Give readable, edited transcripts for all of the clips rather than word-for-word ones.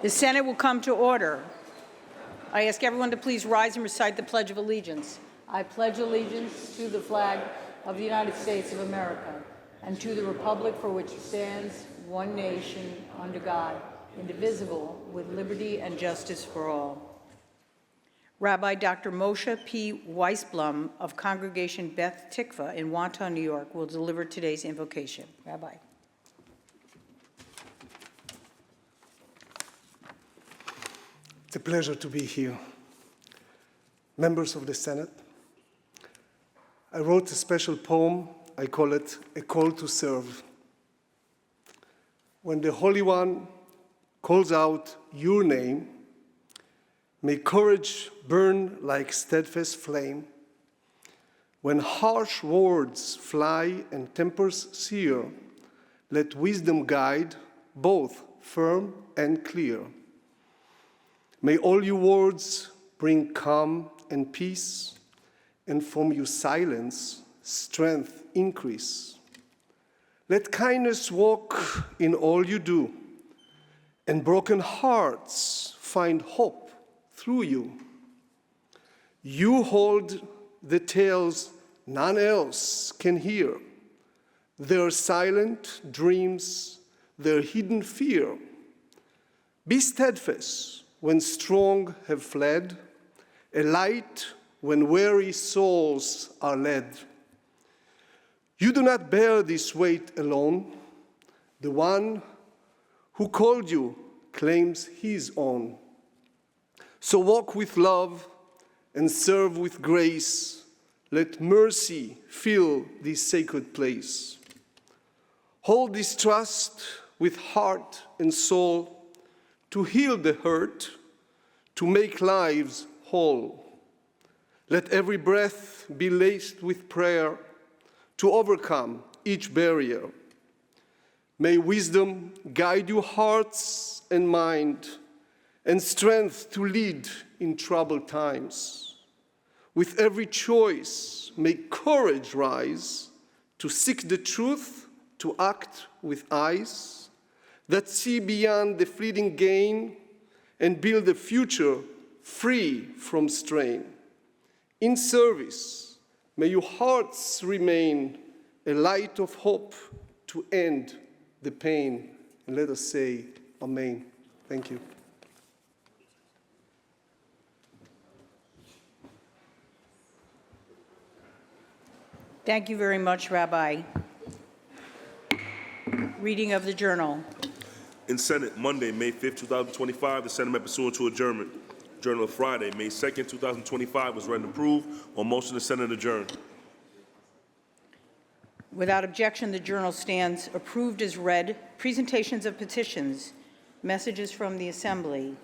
The Senate will come to order. I ask everyone to please rise and recite the Pledge of Allegiance. I pledge allegiance to the flag of the United States of America and to the republic for which it stands, one nation, under God, indivisible, with liberty and justice for all. Rabbi Dr. Moshe P. Weisblum of Congregation Beth Tikva in Wantagh, New York, will deliver today's invocation. Rabbi. It's a pleasure to be here. Members of the Senate, I wrote a special poem. I call it A Call to Serve. When the Holy One calls out your name, may courage burn like steadfast flame. When harsh words fly and tempers sear, let wisdom guide, both firm and clear. May all your words bring calm and peace, and from your silence, strength increase. Let kindness walk in all you do, and broken hearts find hope through you. You hold the tales none else can hear, their silent dreams, their hidden fear. Be steadfast when strong have fled, a light when weary souls are led. You do not bear this weight alone. The one who called you claims his own. So walk with love and serve with grace. Let mercy fill this sacred place. Hold this trust with heart and soul to heal the hurt, to make lives whole. Let every breath be laced with prayer to overcome each barrier. May wisdom guide your hearts and mind, and strength to lead in troubled times. With every choice, may courage rise to seek the truth, to act with eyes that see beyond the fleeting gain and build a future free from strain. In service, may your hearts remain a light of hope to end the pain. And let us say, Amen. Thank you. Thank you very much, Rabbi. Reading of the journal. In Senate, Monday, May 5th, 2025, the Senate met pursuant to adjournment. Journal of Friday, May 2nd, 2025, was read and approved. On motion, the Senate adjourned. Without objection, the journal stands approved as read. Presentations of petitions, messages from the Assembly,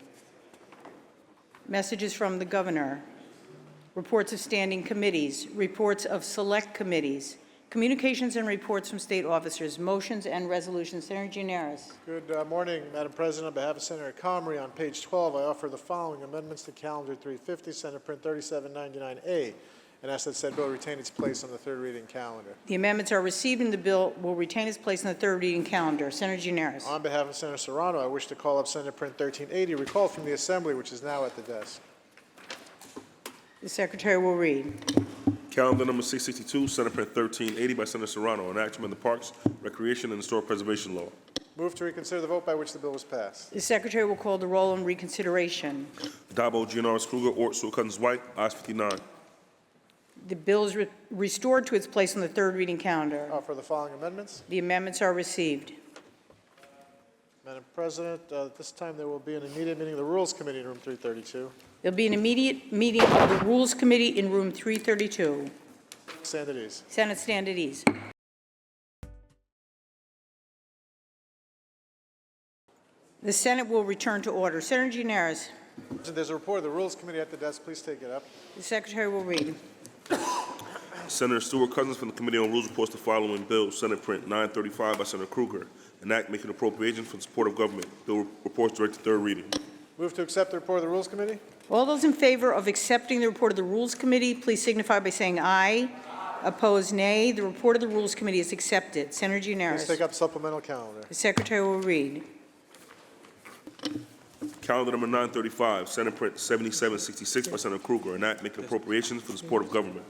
messages from the Governor, reports of standing committees, reports of select committees, communications and reports from state officers, motions and resolutions. Senator Gianaris. Good morning, Madam President. On behalf of Senator Comrie, on page 12, I offer the following amendments to Calendar 350, Senate Print 3799A, and ask that said bill retain its place on the third reading calendar. The amendments are received and the bill will retain its place on the third reading calendar. Senator Gianaris. On behalf of Senator Serrano, I wish to call up Senate Print 1380, recalled from the Assembly, which is now at the desk. The Secretary will read. Calendar number 662, Senate Print 1380 by Senator Serrano, an act to amend the Parks, Recreation, and Historic Preservation Law. Move to reconsider the vote by which the bill was passed. The Secretary will call the roll on reconsideration. Dabo, Gianaris, Kruger, Ort, Sewell, Cousins, White, ayes 59. The bill is restored to its place on the third reading calendar. Offer the following amendments. The amendments are received. Madam President, at this time there will be an immediate meeting of the Rules Committee in room 332. There'll be an immediate meeting of the Rules Committee in room 332. Stand at ease. Senate stand at ease. The Senate will return to order. Senator Gianaris. There's a report of the Rules Committee at the desk. Please take it up. The Secretary will read. Senator Stewart Cousins from the Committee on Rules reports the following bill, Senate Print 935 by Senator Kruger, an act making appropriations for the support of government. Bill reports direct to third reading. Move to accept the report of the Rules Committee. All those in favor of accepting the report of the Rules Committee, please signify by saying aye. Opposed, nay. The report of the Rules Committee is accepted. Senator Gianaris. Please take up supplemental calendar. The Secretary will read. Calendar number 935, Senate Print 7766 by Senator Kruger, an act making appropriations for the support of government.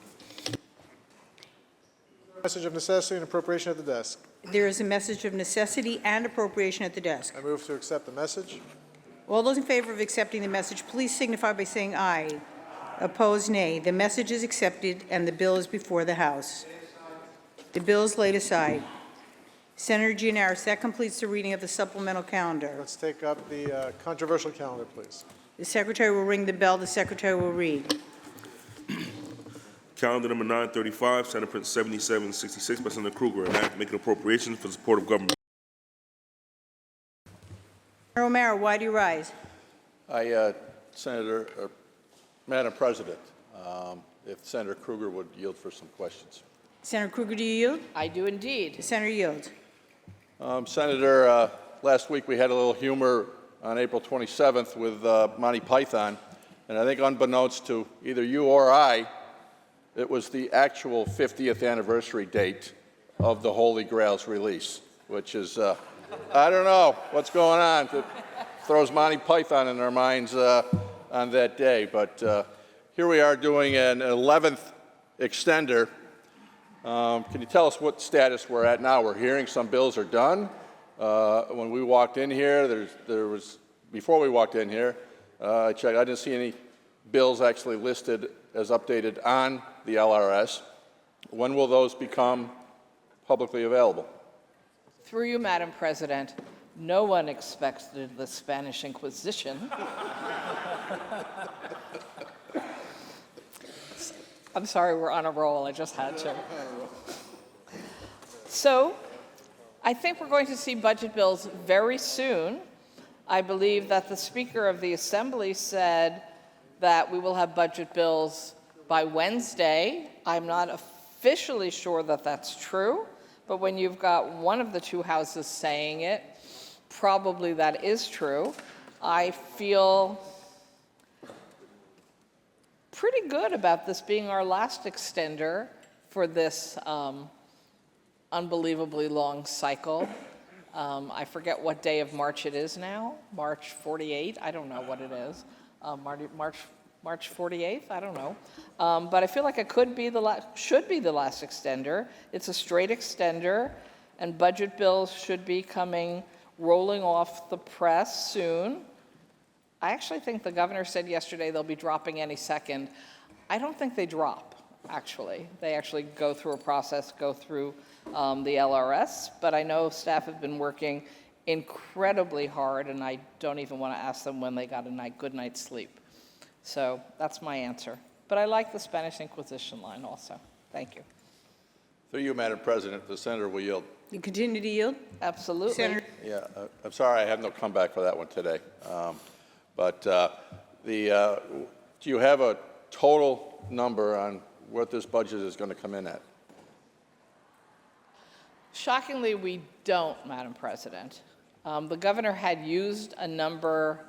Message of necessity and appropriation at the desk. There is a message of necessity and appropriation at the desk. I move to accept the message. All those in favor of accepting the message, please signify by saying aye. Opposed, nay. The message is accepted and the bill is before the House. The bill is laid aside. Senator Gianaris, that completes the reading of the supplemental calendar. Let's take up the controversial calendar, please. The Secretary will ring the bell. The Secretary will read. Calendar number 935, Senate Print 7766 by Senator Kruger, an act making appropriations for the support of government. Senator O'Mara, why do you rise? Madam President, if Senator Kruger would yield for some questions. Senator Kruger, do you yield? I do indeed. The Senator yields. Senator, last week we had a little humor on April 27th with Monty Python, and I think unbeknownst to either you or I, it was the actual 50th anniversary date of the Holy Grail's release, which is, I don't know what's going on. It throws Monty Python in our minds on that day, but here we are doing an 11th extender. Can you tell us what status we're at now? We're hearing some bills are done. When we walked in here, before we walked in here, I checked, I didn't see any bills actually listed as updated on the LRS. When will those become publicly available? Through you, Madam President, no one expected the Spanish Inquisition. I'm sorry, we're on a roll. I just had to. So, I think we're going to see budget bills very soon. I believe that the Speaker of the Assembly said that we will have budget bills by Wednesday. I'm not officially sure that that's true, but when you've got one of the two houses saying it, probably that is true. I feel pretty good about this being our last extender for this unbelievably long cycle. I forget what day of March it is now. March 48? I don't know what it is. March 48th? I don't know. But I feel like it could be should be the last extender. It's a straight extender, and budget bills should be rolling off the press soon. I actually think the governor said yesterday they'll be dropping any second. I don't think they drop, actually. They actually go through a process, go through the LRS, but I know staff have been working incredibly hard, and I don't even want to ask them when they got a good night's sleep. So that's my answer. But I like the Spanish Inquisition line also. Thank you. Through you, Madam President, the senator will yield. You continue to yield? Absolutely. Senator, Yeah, I'm sorry I have no comeback for that one today. Do you have a total number on what this budget is going to come in at? Shockingly, we don't, Madam President. The governor had used a number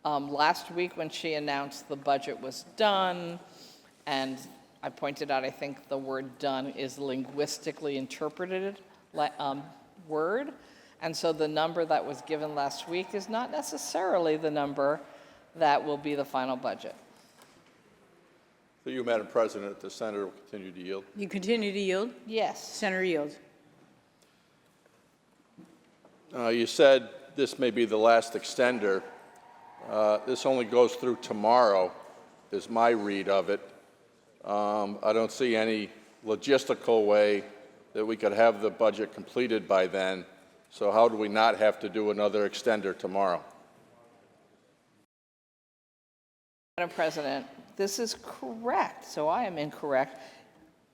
last week when she announced the budget was done, and I pointed out I think the word done is linguistically interpreted word, and so the number that was given last week is not necessarily the number that will be the final budget. Through you, Madam President, the senator will continue to yield. you continue to yield? Yes. Senator yields. You said this may be the last extender. This only goes through tomorrow, is my read of it. I don't see any logistical way that we could have the budget completed by then. So how do we not have to do another extender tomorrow? Madam President, this is correct, so I am incorrect.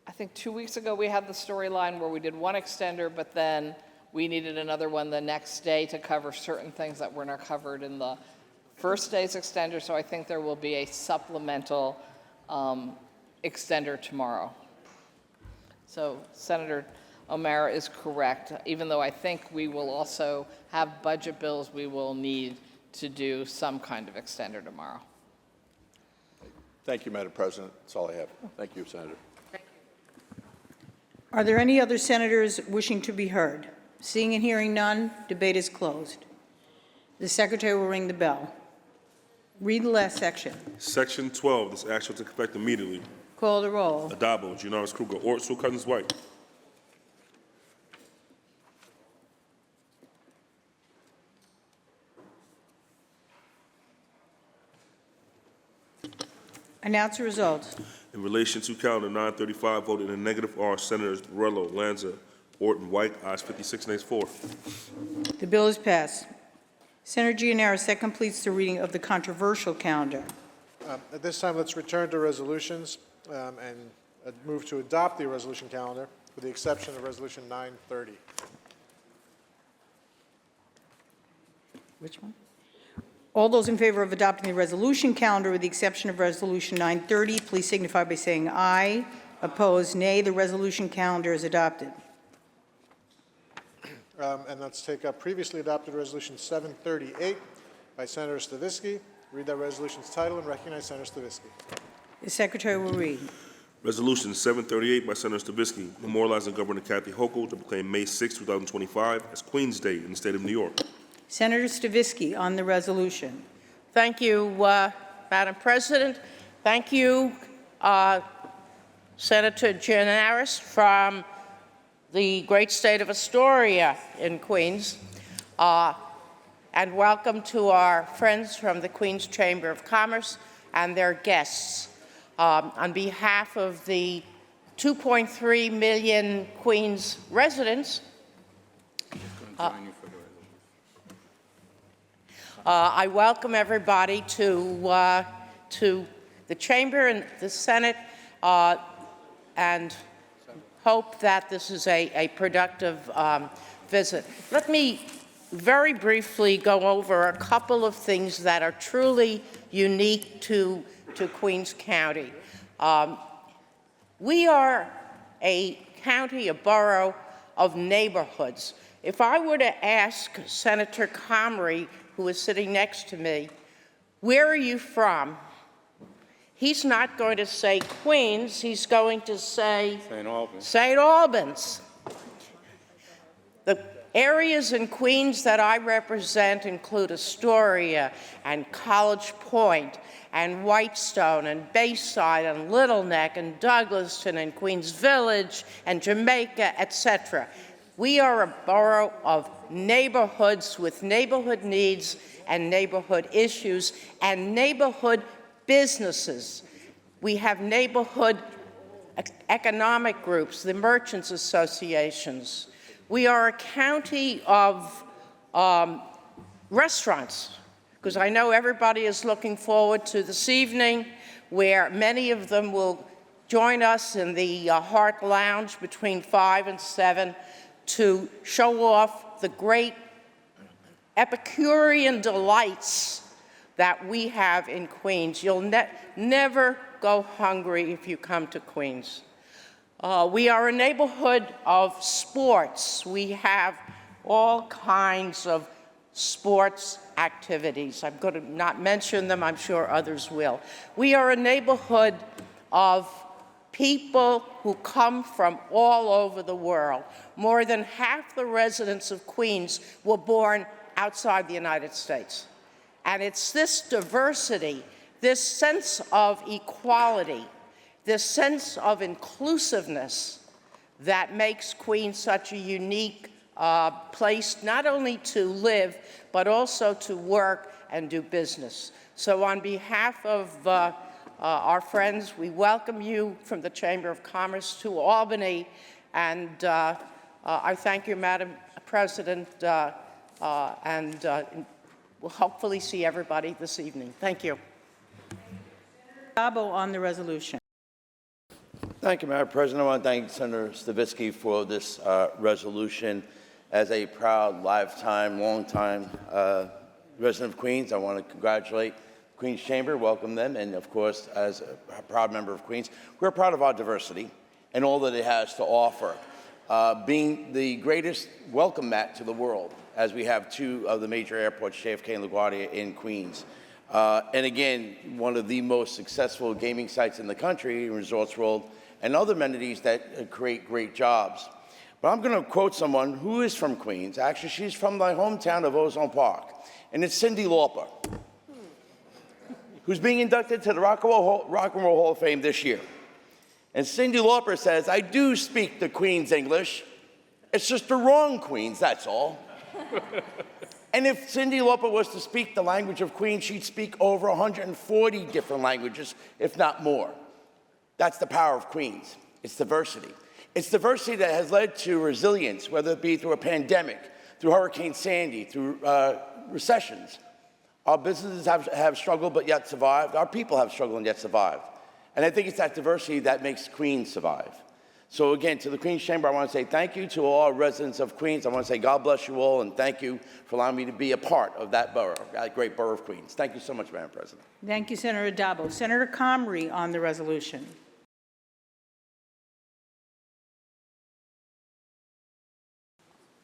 I think 2 weeks ago we had the storyline where we did one extender, but then we needed another one the next day to cover certain things that were not covered in the first day's extender, so I think there will be a supplemental extender tomorrow. So Senator O'Mara is correct. Even though I think we will also have budget bills, we will need to do some kind of extender tomorrow. Thank you, Madam President. That's all I have. Thank you, Senator. Are there any other senators wishing to be heard? Seeing and hearing none, debate is closed. The Secretary will ring the bell. Read the last section. Section 12, this action to effect immediately. Call the roll. Adabo, Giannaris Kruger, Ort, Sewell Cousins, White. Announce the result. In relation to calendar 935, voted in the negative are Senators Borrello, Lanza, Orton, White, ayes 56, nays 4. The bill is passed. Senator Gianaris, that completes the reading of the controversial calendar. At this time, let's return to resolutions and move to adopt the resolution calendar with the exception of Resolution 930. Which one? All those in favor of adopting the resolution calendar with the exception of Resolution 930, please signify by saying aye. Opposed, nay. The resolution calendar is adopted. And let's take up previously adopted Resolution 738 by Senator Stavisky. Read that resolution's title and recognize Senator Stavisky. The Secretary will read. Resolution 738 by Senator Stavisky, memorializing Governor Kathy Hochul to proclaim May 6, 2025 as Queen's Day in the state of New York. Senator Stavisky on the resolution. Thank you, Madam President. Thank you, Senator Gianaris from the great state of Astoria in Queens. And welcome to our friends from the Queens Chamber of Commerce and their guests. On behalf of the 2.3 million Queens residents, I welcome everybody to the Chamber and the Senate and hope that this is a productive visit. Let me very briefly go over a couple of things that are truly unique to Queens County. We are a county, a borough of neighborhoods. If I were to ask Senator Comrie, who is sitting next to me, where are you from? He's not going to say Queens, he's going to say St. Albans. St. Albans. The areas in Queens that I represent include Astoria and College Point and Whitestone and Bayside and Little Neck and Douglaston and Queens Village and Jamaica, etc. We are a borough of neighborhoods with neighborhood needs and neighborhood issues and neighborhood businesses. We have neighborhood economic groups, the merchants associations. We are a county of restaurants, because I know everybody is looking forward to this evening where many of them will join us in the Hart Lounge between 5 and 7 to show off the great Epicurean delights that we have in Queens. You'll never go hungry if you come to Queens. We are a neighborhood of sports. We have all kinds of sports activities. I'm going to not mention them, I'm sure others will. We are a neighborhood of people who come from all over the world. More than half the residents of Queens were born outside the United States. And it's this diversity, this sense of equality, this sense of inclusiveness that makes Queens such a unique place not only to live, but also to work and do business. So on behalf of our friends, we welcome you from the Chamber of Commerce to Albany, and I thank you, Madam President, and we'll hopefully see everybody this evening. Thank you. Adabo on the resolution. Thank you, Madam President. I want to thank Senator Stavisky for this resolution. As a proud, lifetime, long-time resident of Queens, I want to congratulate Queens Chamber, welcome them, and of course, as a proud member of Queens, we're proud of our diversity and all that it has to offer. Being the greatest welcome mat to the world, as we have two of the major airports, JFK and LaGuardia, in Queens. And again, one of the most successful gaming sites in the country, Resorts World, and other amenities that create great jobs. But I'm going to quote someone who is from Queens. Actually, she's from my hometown of Ozone Park, and it's Cyndi Lauper. who's being inducted to the Rock and Roll Hall of Fame this year. And Cyndi Lauper says, I do speak the Queen's English. It's just the wrong Queen's, that's all. And if Cyndi Lauper was to speak the language of Queens, she'd speak over 140 different languages, if not more. That's the power of Queens. It's diversity. It's diversity that has led to resilience, whether it be through a pandemic, through Hurricane Sandy, through recessions. Our businesses have struggled but yet survived. Our people have struggled and yet survived. And I think it's that diversity that makes Queens survive. So again, to the Queens Chamber, I want to say thank you to all our residents of Queens. I want to say God bless you all, and thank you for allowing me to be a part of that borough, that great borough of Queens. Thank you so much, Madam President. Thank you, Senator Addabbo. Senator Comrie on the resolution.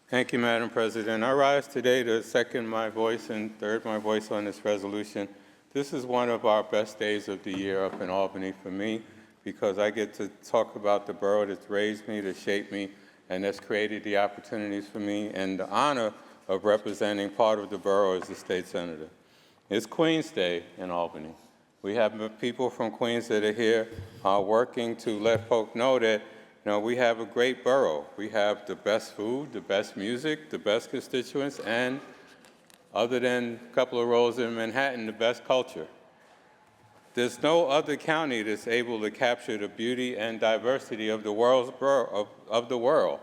Thank you, Madam President. I rise today to second my voice and third my voice on this resolution. This is one of our best days of the year up in Albany for me because I get to talk about the borough that's raised me, that shaped me, and that's created the opportunities for me and the honor of representing part of the borough as the state senator. It's Queens Day in Albany. We have people from Queens that are here working to let folk know that we have a great borough. We have the best food, the best music, the best constituents, and other than a couple of rows in Manhattan, the best culture. There's no other county that's able to capture the beauty and diversity of the world's borough, of the world.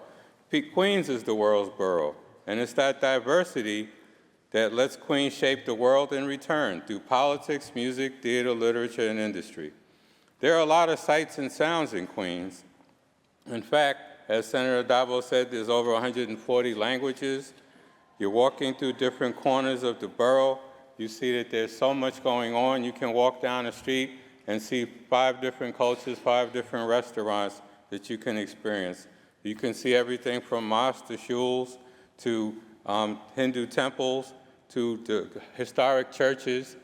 Queens is the world's borough, and it's that diversity that lets Queens shape the world in return through politics, music, theater, literature, and industry. There are a lot of sights and sounds in Queens. In fact, as Senator Addabbo said, there's over 140 languages. You're walking through different corners of the borough. You see that there's so much going on. You can walk down the street and see 5 different cultures, 5 different restaurants that you can experience. You can see everything from mosques to shuls to Hindu temples to the historic churches.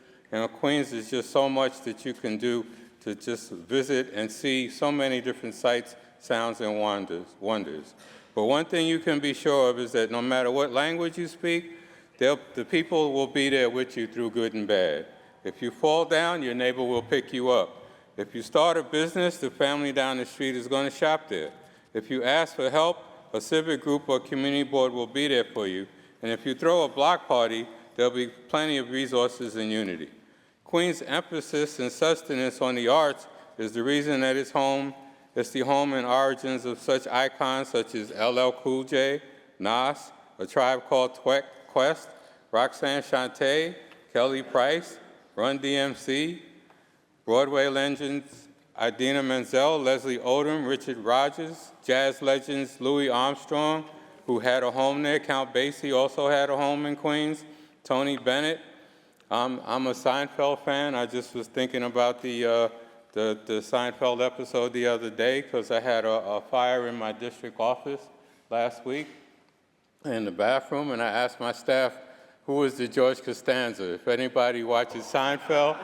Queens is just so much that you can do to just visit and see so many different sights, sounds, and wonders. But one thing you can be sure of is that no matter what language you speak, the people will be there with you through good and bad. If you fall down, your neighbor will pick you up. If you start a business, the family down the street is going to shop there. If you ask for help, a civic group or community board will be there for you. And if you throw a block party, there'll be plenty of resources and unity. Queens' emphasis and sustenance on the arts is the reason that it's the home and origins of such icons such as LL Cool J, Nas, A Tribe Called Quest, Roxanne Shante, Kelly Price, Run DMC, Broadway legends Idina Menzel, Leslie Odom, Richard Rodgers, jazz legends Louis Armstrong, who had a home there. Count Basie also had a home in Queens. Tony Bennett. I'm a Seinfeld fan. I just was thinking about the Seinfeld episode the other day because I had a fire in my district office last week in the bathroom, and I asked my staff, who was the George Costanza? If anybody watches Seinfeld,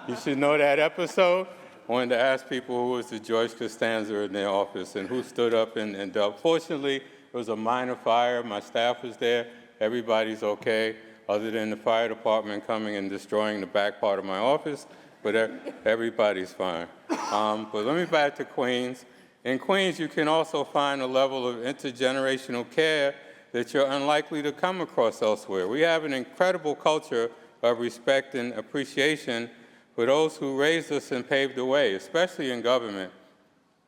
you should know that episode. I wanted to ask people who was the George Costanza in their office and who stood up and dealt. Fortunately, it was a minor fire. My staff was there. Everybody's okay, other than the fire department coming and destroying the back part of my office, but everybody's fine. But let me back to Queens. In Queens, you can also find a level of intergenerational care that you're unlikely to come across elsewhere. We have an incredible culture of respect and appreciation for those who raised us and paved the way, especially in government.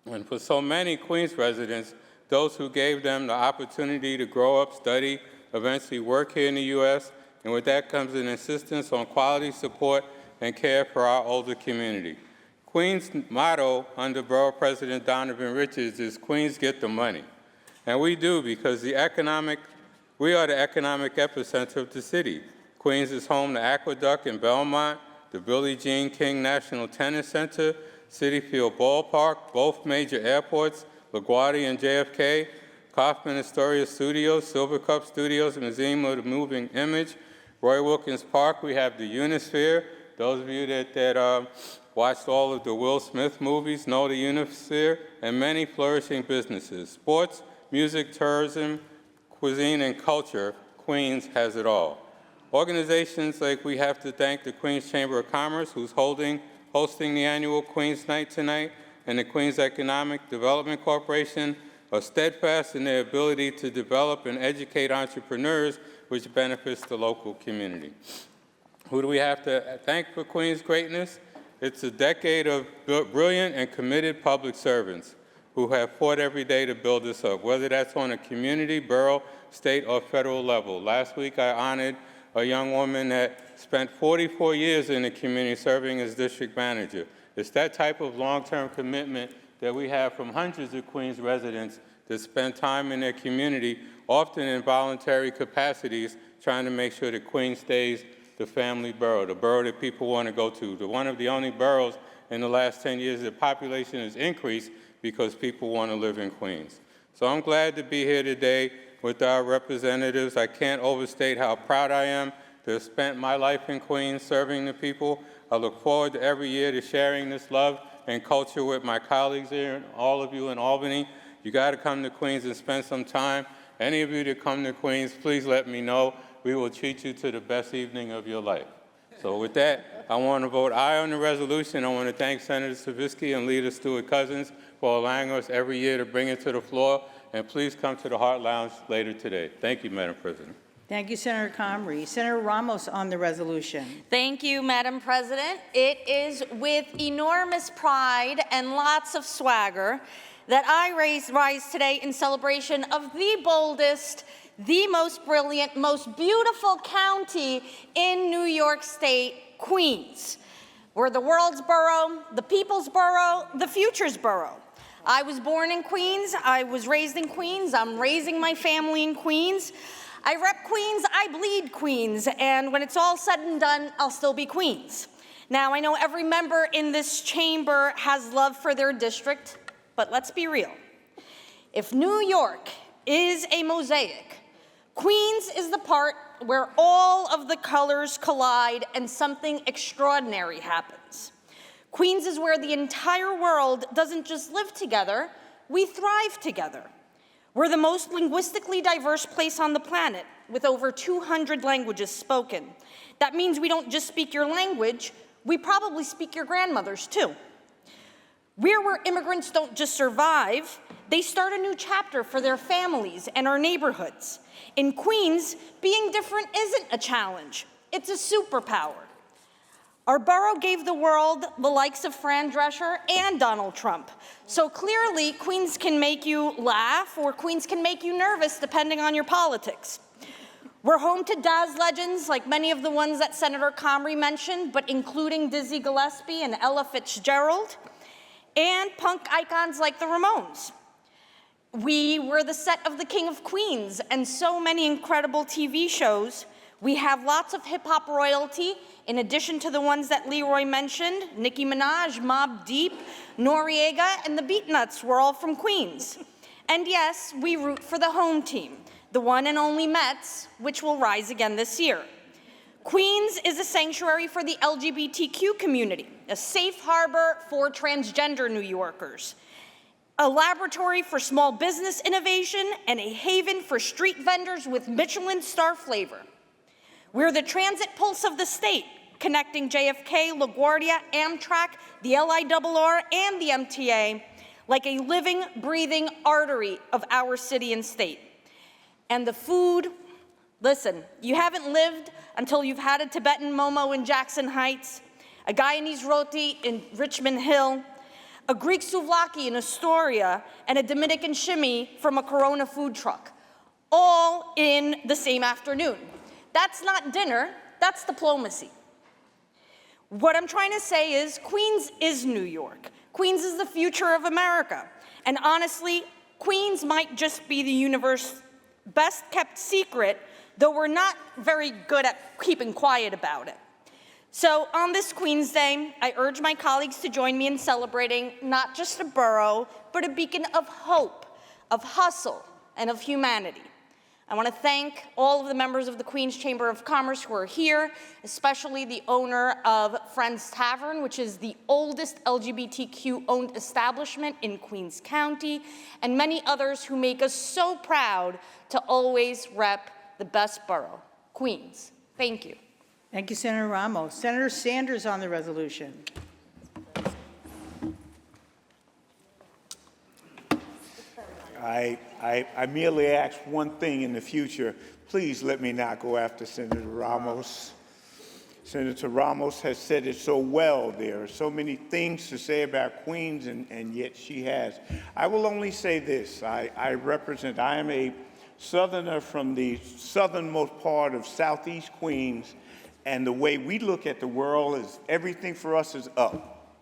And for so many Queens residents, those who gave them the opportunity to grow up, study, eventually work here in the U.S., and with that comes an insistence on quality support and care for our older community. Queens' motto under Borough President Donovan Richards is Queens get the money. And we do because we are the economic epicenter of the city. Queens is home to Aqueduct in Belmont, the Billie Jean King National Tennis Center, Citi Field Ballpark, both major airports, LaGuardia and JFK, Kaufman Astoria Studios, Silver Cup Studios, Museum of the Moving Image, Roy Wilkins Park. We have the Unisphere. Those of you that watched all of the Will Smith movies know the Unisphere, and many flourishing businesses. Sports, music, tourism, cuisine, and culture, Queens has it all. Organizations like we have to thank the Queens Chamber of Commerce, who's hosting the annual Queens Night tonight, and the Queens Economic Development Corporation are steadfast in their ability to develop and educate entrepreneurs, which benefits the local community. Who do we have to thank for Queens' greatness? It's a decade of brilliant and committed public servants who have fought every day to build this up, whether that's on a community, borough, state, or federal level. Last week, I honored a young woman that spent 44 years in the community serving as district manager. It's that type of long-term commitment that we have from hundreds of Queens residents that spend time in their community, often in voluntary capacities, trying to make sure that Queens stays the family borough, the borough that people want to go to, one of the only boroughs in the last 10 years that population has increased because people want to live in Queens. So I'm glad to be here today with our representatives. I can't overstate how proud I am to have spent my life in Queens serving the people. I look forward to every year to sharing this love and culture with my colleagues here and all of you in Albany. You got to come to Queens and spend some time. Any of you that come to Queens, please let me know. We will treat you to the best evening of your life. So with that, I want to vote aye on the resolution. I want to thank Senator Stavisky and Leader Stewart-Cousins for allowing us every year to bring it to the floor. And please come to the Hart Lounge later today. Thank you, Madam President. Thank you, Senator Comrie. Senator Ramos on the resolution. Thank you, Madam President. It is with enormous pride and lots of swagger that I rise today in celebration of the boldest, the most brilliant, most beautiful county in New York State, Queens. We're the world's borough, the people's borough, the future's borough. I was born in Queens. I was raised in Queens. I'm raising my family in Queens. I rep Queens. I bleed Queens. And when it's all said and done, I'll still be Queens. Now, I know every member in this chamber has love for their district, but let's be real. If New York is a mosaic, Queens is the part where all of the colors collide and something extraordinary happens. Queens is where the entire world doesn't just live together, we thrive together. We're the most linguistically diverse place on the planet, with over 200 languages spoken. That means we don't just speak your language, we probably speak your grandmother's too. We're where immigrants don't just survive, they start a new chapter for their families and our neighborhoods. In Queens, being different isn't a challenge, it's a superpower. Our borough gave the world the likes of Fran Drescher and Donald Trump. So clearly, Queens can make you laugh or Queens can make you nervous depending on your politics. We're home to jazz legends like many of the ones that Senator Comrie mentioned, but including Dizzy Gillespie and Ella Fitzgerald, and punk icons like the Ramones. We were the set of The King of Queens and so many incredible TV shows. We have lots of hip-hop royalty, in addition to the ones that Leroy mentioned. Nicki Minaj, Mobb Deep, Noriega, and the Beatnuts were all from Queens. And yes, we root for the home team, the one and only Mets, which will rise again this year. Queens is a sanctuary for the LGBTQ community, a safe harbor for transgender New Yorkers, a laboratory for small business innovation, and a haven for street vendors with Michelin star flavor. We're the transit pulse of the state, connecting JFK, LaGuardia, Amtrak, the LIRR, and the MTA, like a living, breathing artery of our city and state. And the food, listen, you haven't lived until you've had a Tibetan momo in Jackson Heights, a Guyanese roti in Richmond Hill, a Greek souvlaki in Astoria, and a Dominican shimmy from a Corona food truck, all in the same afternoon. That's not dinner, that's diplomacy. What I'm trying to say is Queens is New York. Queens is the future of America. And honestly, Queens might just be the universe's best kept secret, though we're not very good at keeping quiet about it. So on this Queens Day, I urge my colleagues to join me in celebrating not just a borough, but a beacon of hope, of hustle, and of humanity. I want to thank all of the members of the Queens Chamber of Commerce who are here, especially the owner of Friends Tavern, which is the oldest LGBTQ-owned establishment in Queens County, and many others who make us so proud to always rep the best borough, Queens. Thank you. Thank you, Senator Ramos. Senator Sanders on the resolution. I merely ask one thing in the future. Please let me not go after Senator Ramos. Senator Ramos has said it so well. There are so many things to say about Queens, and yet she has. I will only say this. I am a Southerner from the southernmost part of Southeast Queens, and the way we look at the world is everything for us is up.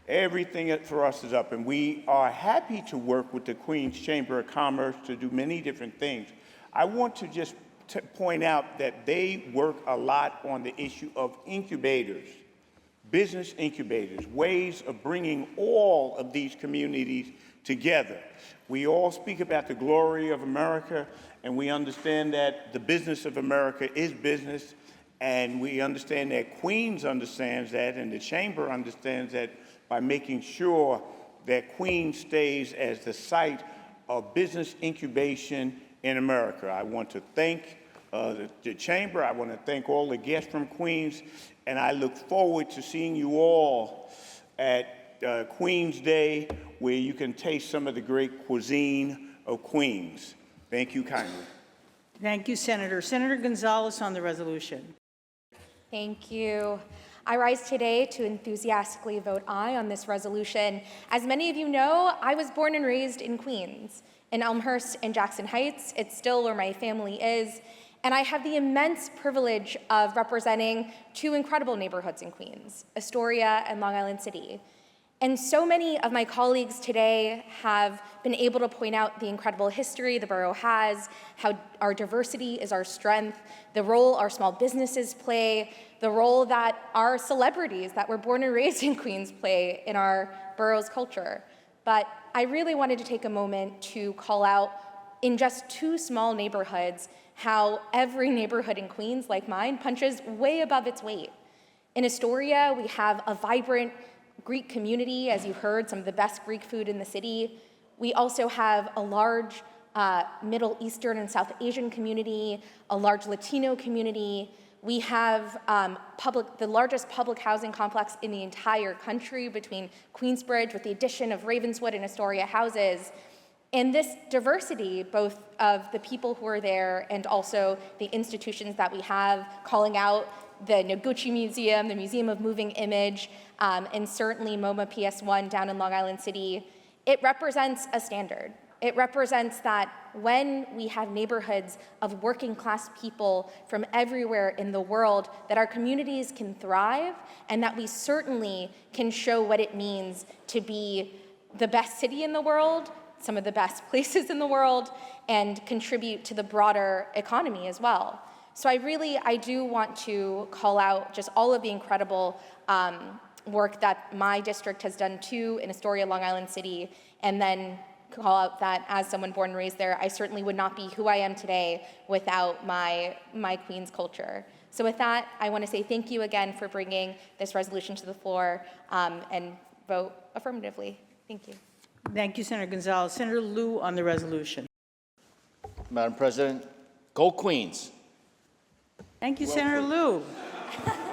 Everything for us is up, and we are happy to work with the Queens Chamber of Commerce to do many different things. I want to just point out that they work a lot on the issue of incubators, business incubators, ways of bringing all of these communities together. We all speak about the glory of America, and we understand that the business of America is business, and we understand that Queens understands that, and the Chamber understands that by making sure that Queens stays as the site of business incubation in America. I want to thank the Chamber. I want to thank all the guests from Queens, and I look forward to seeing you all at Queens Day, where you can taste some of the great cuisine of Queens. Thank you kindly. Thank you, Senator. Senator Gonzalez on the resolution. Thank you. I rise today to enthusiastically vote aye on this resolution. As many of you know, I was born and raised in Queens, in Elmhurst and Jackson Heights. It's still where my family is. And I have the immense privilege of representing two incredible neighborhoods in Queens, Astoria and Long Island City. And so many of my colleagues today have been able to point out the incredible history the borough has, how our diversity is our strength, the role our small businesses play, the role that our celebrities that were born and raised in Queens play in our borough's culture. But I really wanted to take a moment to call out, in just two small neighborhoods, how every neighborhood in Queens, like mine, punches way above its weight. In Astoria, we have a vibrant Greek community, as you heard, some of the best Greek food in the city. We also have a large Middle Eastern and South Asian community, a large Latino community. We have the largest public housing complex in the entire country between Queensbridge, with the addition of Ravenswood and Astoria houses. And this diversity, both of the people who are there and also the institutions that we have, calling out the Noguchi Museum, the Museum of Moving Image, and certainly MoMA PS1 down in Long Island City, it represents a standard. It represents that when we have neighborhoods of working class people from everywhere in the world, that our communities can thrive, and that we certainly can show what it means to be the best city in the world, some of the best places in the world, and contribute to the broader economy as well. So I do want to call out just all of the incredible work that my district has done too in Astoria, Long Island City, and then call out that as someone born and raised there, I certainly would not be who I am today without my Queens culture. So with that, I want to say thank you again for bringing this resolution to the floor and vote affirmatively. Thank you. Thank you, Senator Gonzalez. Senator Liu on the resolution. Madam President, go Queens. Thank you, Senator Liu.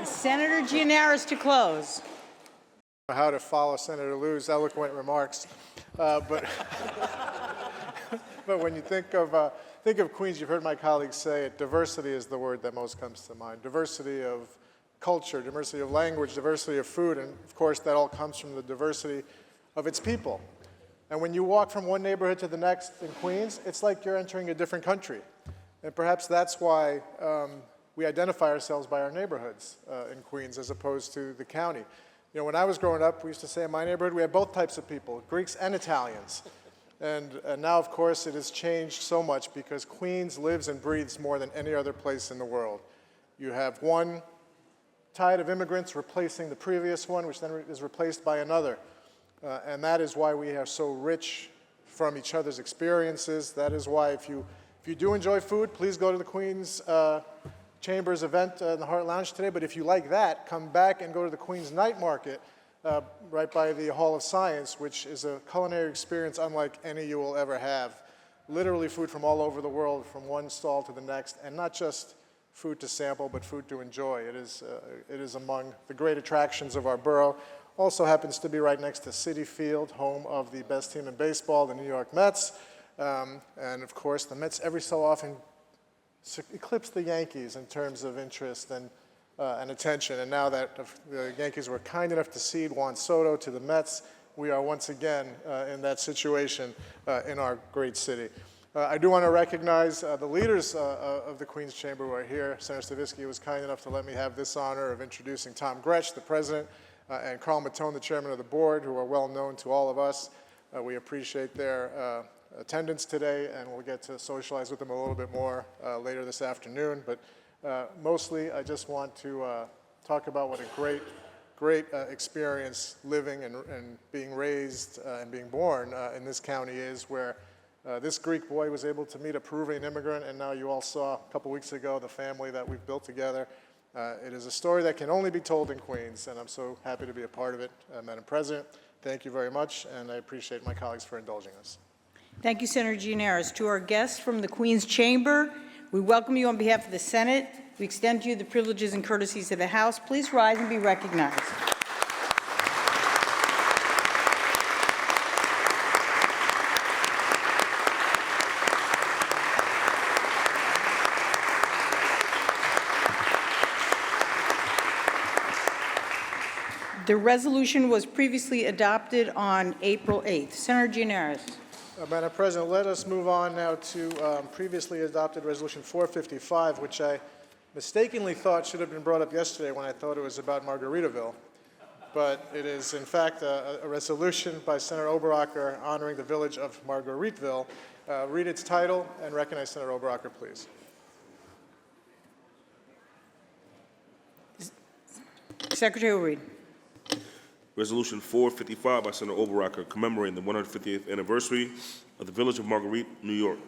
Senator Gianaris to close. How to follow Senator Liu's eloquent remarks, but when you think of Queens, you've heard my colleagues say it. Diversity is the word that most comes to mind. Diversity of culture, diversity of language, diversity of food, and of course that all comes from the diversity of its people. And when you walk from one neighborhood to the next in Queens, it's like you're entering a different country. And perhaps that's why we identify ourselves by our neighborhoods in Queens as opposed to the county. You know, when I was growing up, we used to say in my neighborhood we had both types of people, Greeks and Italians. And now, of course, it has changed so much because Queens lives and breathes more than any other place in the world. You have one tide of immigrants replacing the previous one, which then is replaced by another. And that is why we are so rich from each other's experiences. That is why if you do enjoy food, please go to the Queens Chamber's event in the Hart Lounge today. But if you like that, come back and go to the Queens Night Market right by the Hall of Science, which is a culinary experience unlike any you will ever have. Literally food from all over the world, from one stall to the next, and not just food to sample, but food to enjoy. It is among the great attractions of our borough. Also happens to be right next to Citi Field, home of the best team in baseball, the New York Mets. And of course, the Mets every so often eclipse the Yankees in terms of interest and attention. And now that the Yankees were kind enough to cede Juan Soto to the Mets, we are once again in that situation in our great city. I do want to recognize the leaders of the Queen's Chamber who are here. Senator Stavisky was kind enough to let me have this honor of introducing Tom Gretsch, the president, and Carl Matone, the chairman of the board, who are well known to all of us. We appreciate their attendance today, and we'll get to socialize with them a little bit more later this afternoon. But mostly, I just want to talk about what a great experience living and being raised and being born in this county is, where this Greek boy was able to meet a Peruvian immigrant, and now you all saw a couple weeks ago the family that we've built together. It is a story that can only be told in Queens, and I'm so happy to be a part of it. Madam President, thank you very much, and I appreciate my colleagues for indulging us. Thank you, Senator Gianaris. To our guests from the Queen's Chamber, we welcome you on behalf of the Senate. We extend to you the privileges and courtesies of the House. Please rise and be recognized. The resolution was previously adopted on April 8th. Senator Gianaris. Madam President, let us move on now to previously adopted Resolution 455, which I mistakenly thought should have been brought up yesterday when I thought it was about Margaritaville. But it is, in fact, a resolution by Senator Oberacher honoring the village of Margaritaville. Read its title and recognize Senator Oberacher, please. Secretary will read. Resolution 455 by Senator Oberacher commemorating the 150th anniversary of the village of Marguerite, New York.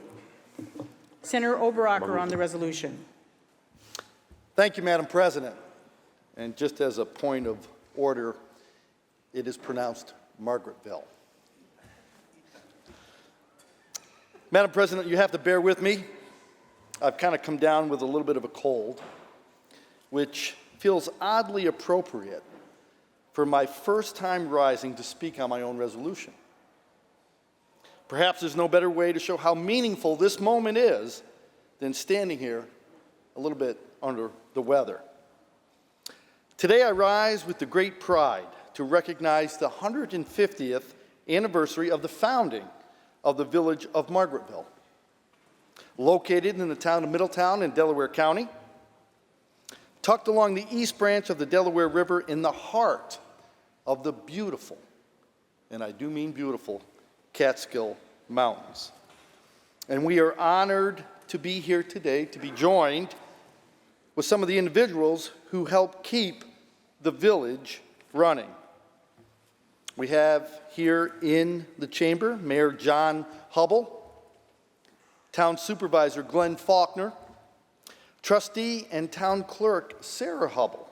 Senator Oberacher on the resolution. Thank you, Madam President. And just as a point of order, it is pronounced Margaretville. Madam President, you have to bear with me. I've kind of come down with a little bit of a cold, which feels oddly appropriate for my first time rising to speak on my own resolution. Perhaps there's no better way to show how meaningful this moment is than standing here a little bit under the weather. Today I rise with the great pride to recognize the 150th anniversary of the founding of the village of Margaretville. Located in the town of Middletown in Delaware County, tucked along the east branch of the Delaware River in the heart of the beautiful, and I do mean beautiful, Catskill Mountains. And we are honored to be here today to be joined with some of the individuals who help keep the village running. We have here in the chamber Mayor John Hubble, Town Supervisor Glenn Faulkner, Trustee and Town Clerk Sarah Hubble,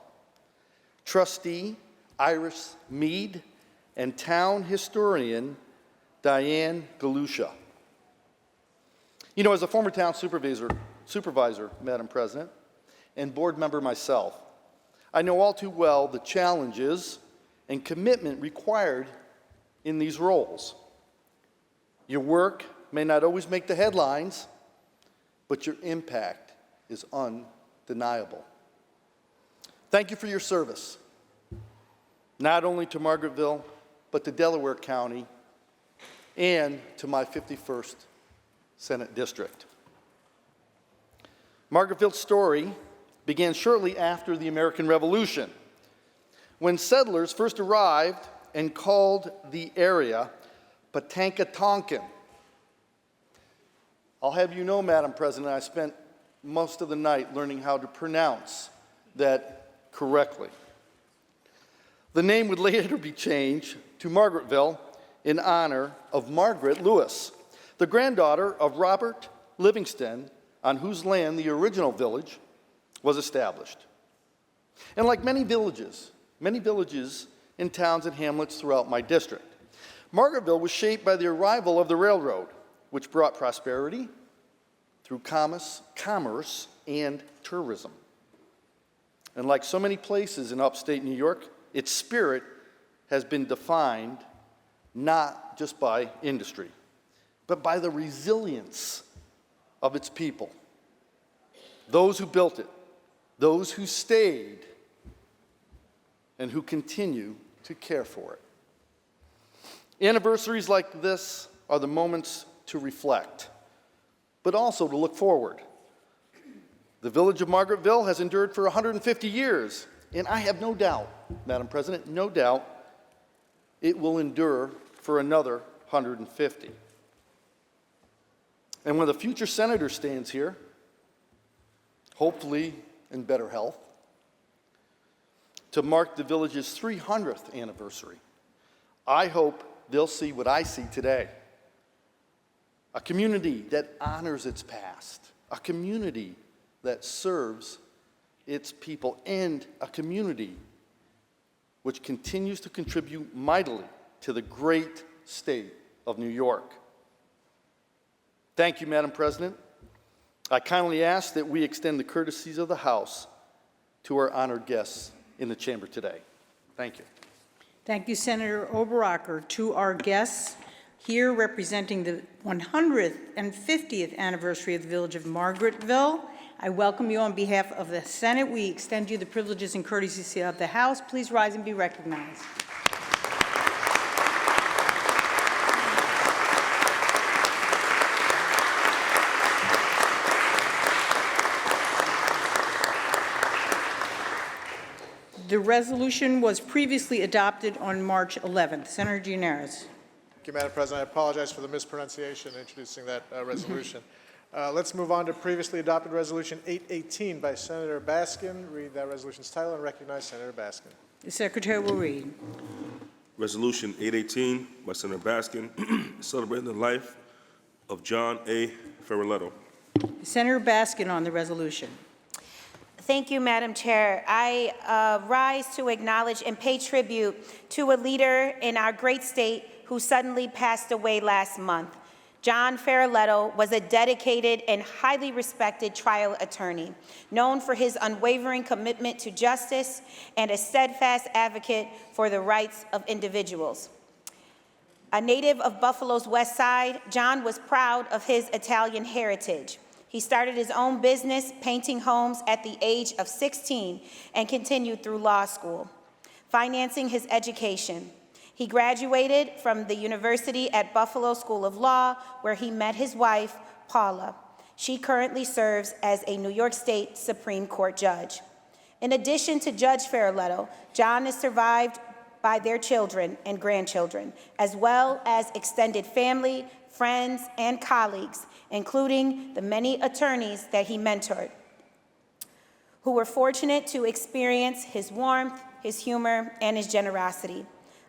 Trustee Iris Mead, and Town Historian Diane Galusha. You know, as a former town supervisor, Madam President, and board member myself, I know all too well the challenges and commitment required in these roles. Your work may not always make the headlines, but your impact is undeniable. Thank you for your service, not only to Margaretville, but to Delaware County and to my 51st Senate District. Margaretville's story began shortly after the American Revolution, when settlers first arrived and called the area Patankatonkin. I'll have you know, Madam President, I spent most of the night learning how to pronounce that correctly. The name would later be changed to Margaretville in honor of Margaret Lewis, the granddaughter of Robert Livingston, on whose land the original village was established. And like many villages and towns and hamlets throughout my district, Margaretville was shaped by the arrival of the railroad, which brought prosperity through commerce and tourism. And like so many places in upstate New York, its spirit has been defined not just by industry, but by the resilience of its people. Those who built it, those who stayed, and who continue to care for it. Anniversaries like this are the moments to reflect, but also to look forward. The village of Margaretville has endured for 150 years, and I have no doubt, Madam President, no doubt, it will endure for another 150. And when the future senator stands here, hopefully in better health, to mark the village's 300th anniversary, I hope they'll see what I see today. A community that honors its past, a community that serves its people, and a community which continues to contribute mightily to the great state of New York. Thank you, Madam President. I kindly ask that we extend the courtesies of the House to our honored guests in the chamber today. Thank you. Thank you, Senator Oberacker. To our guests here representing the 150th anniversary of the Village of Margaretville, I welcome you on behalf of the Senate. We extend you the privileges and courtesies of the House. Please rise and be recognized. The resolution was previously adopted on March 11th. Senator Gianaris. Thank you, Madam President. I apologize for the mispronunciation in introducing that resolution. Let's move on to previously adopted Resolution 818 by Senator Baskin. Read that resolution's title and recognize Senator Baskin. The Secretary will read. Resolution 818 by Senator Baskin, celebrating the life of John A. Ferroletto. Senator Baskin on the resolution. Thank you, Madam Chair. I rise to acknowledge and pay tribute to a leader in our great state who suddenly passed away last month. John Ferroletto was a dedicated and highly respected trial attorney, known for his unwavering commitment to justice and a steadfast advocate for the rights of individuals. A native of Buffalo's West Side, John was proud of his Italian heritage. He started his own business, painting homes, at the age of 16 and continued through law school, financing his education. He graduated from the University at Buffalo School of Law, where he met his wife, Paula. She currently serves as a New York State Supreme Court judge. In addition to Judge Ferroletto, John is survived by their children and grandchildren, as well as extended family, friends, and colleagues, including the many attorneys that he mentored, who were fortunate to experience his warmth, his humor, and his generosity.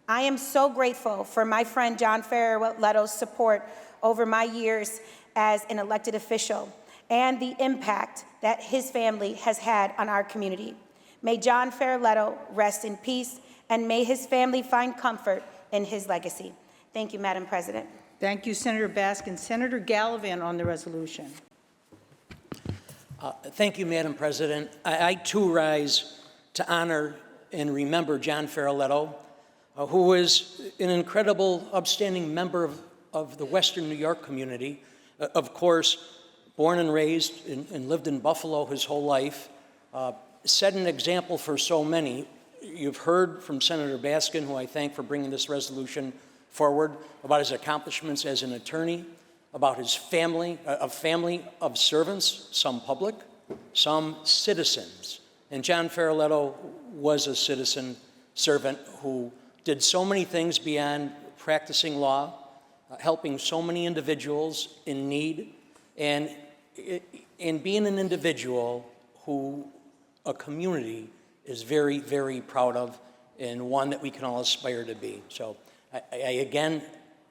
I am so grateful for my friend John Ferroletto's support over my years as an elected official and the impact that his family has had on our community. May John Ferroletto rest in peace, and may his family find comfort in his legacy. Thank you, Madam President. Thank you, Senator Baskin. Senator Gallivan on the resolution. Thank you, Madam President. I too rise to honor and remember John Ferroletto, who was an incredible, upstanding member of the Western New York community. Of course, born and raised and lived in Buffalo his whole life, set an example for so many. You've heard from Senator Baskin, who I thank for bringing this resolution forward, about his accomplishments as an attorney, about his family, a family of servants, some public, some citizens. And John Ferroletto was a citizen servant who did so many things beyond practicing law, helping so many individuals in need, and being an individual who a community is very, very proud of, and one that we can all aspire to be. So I again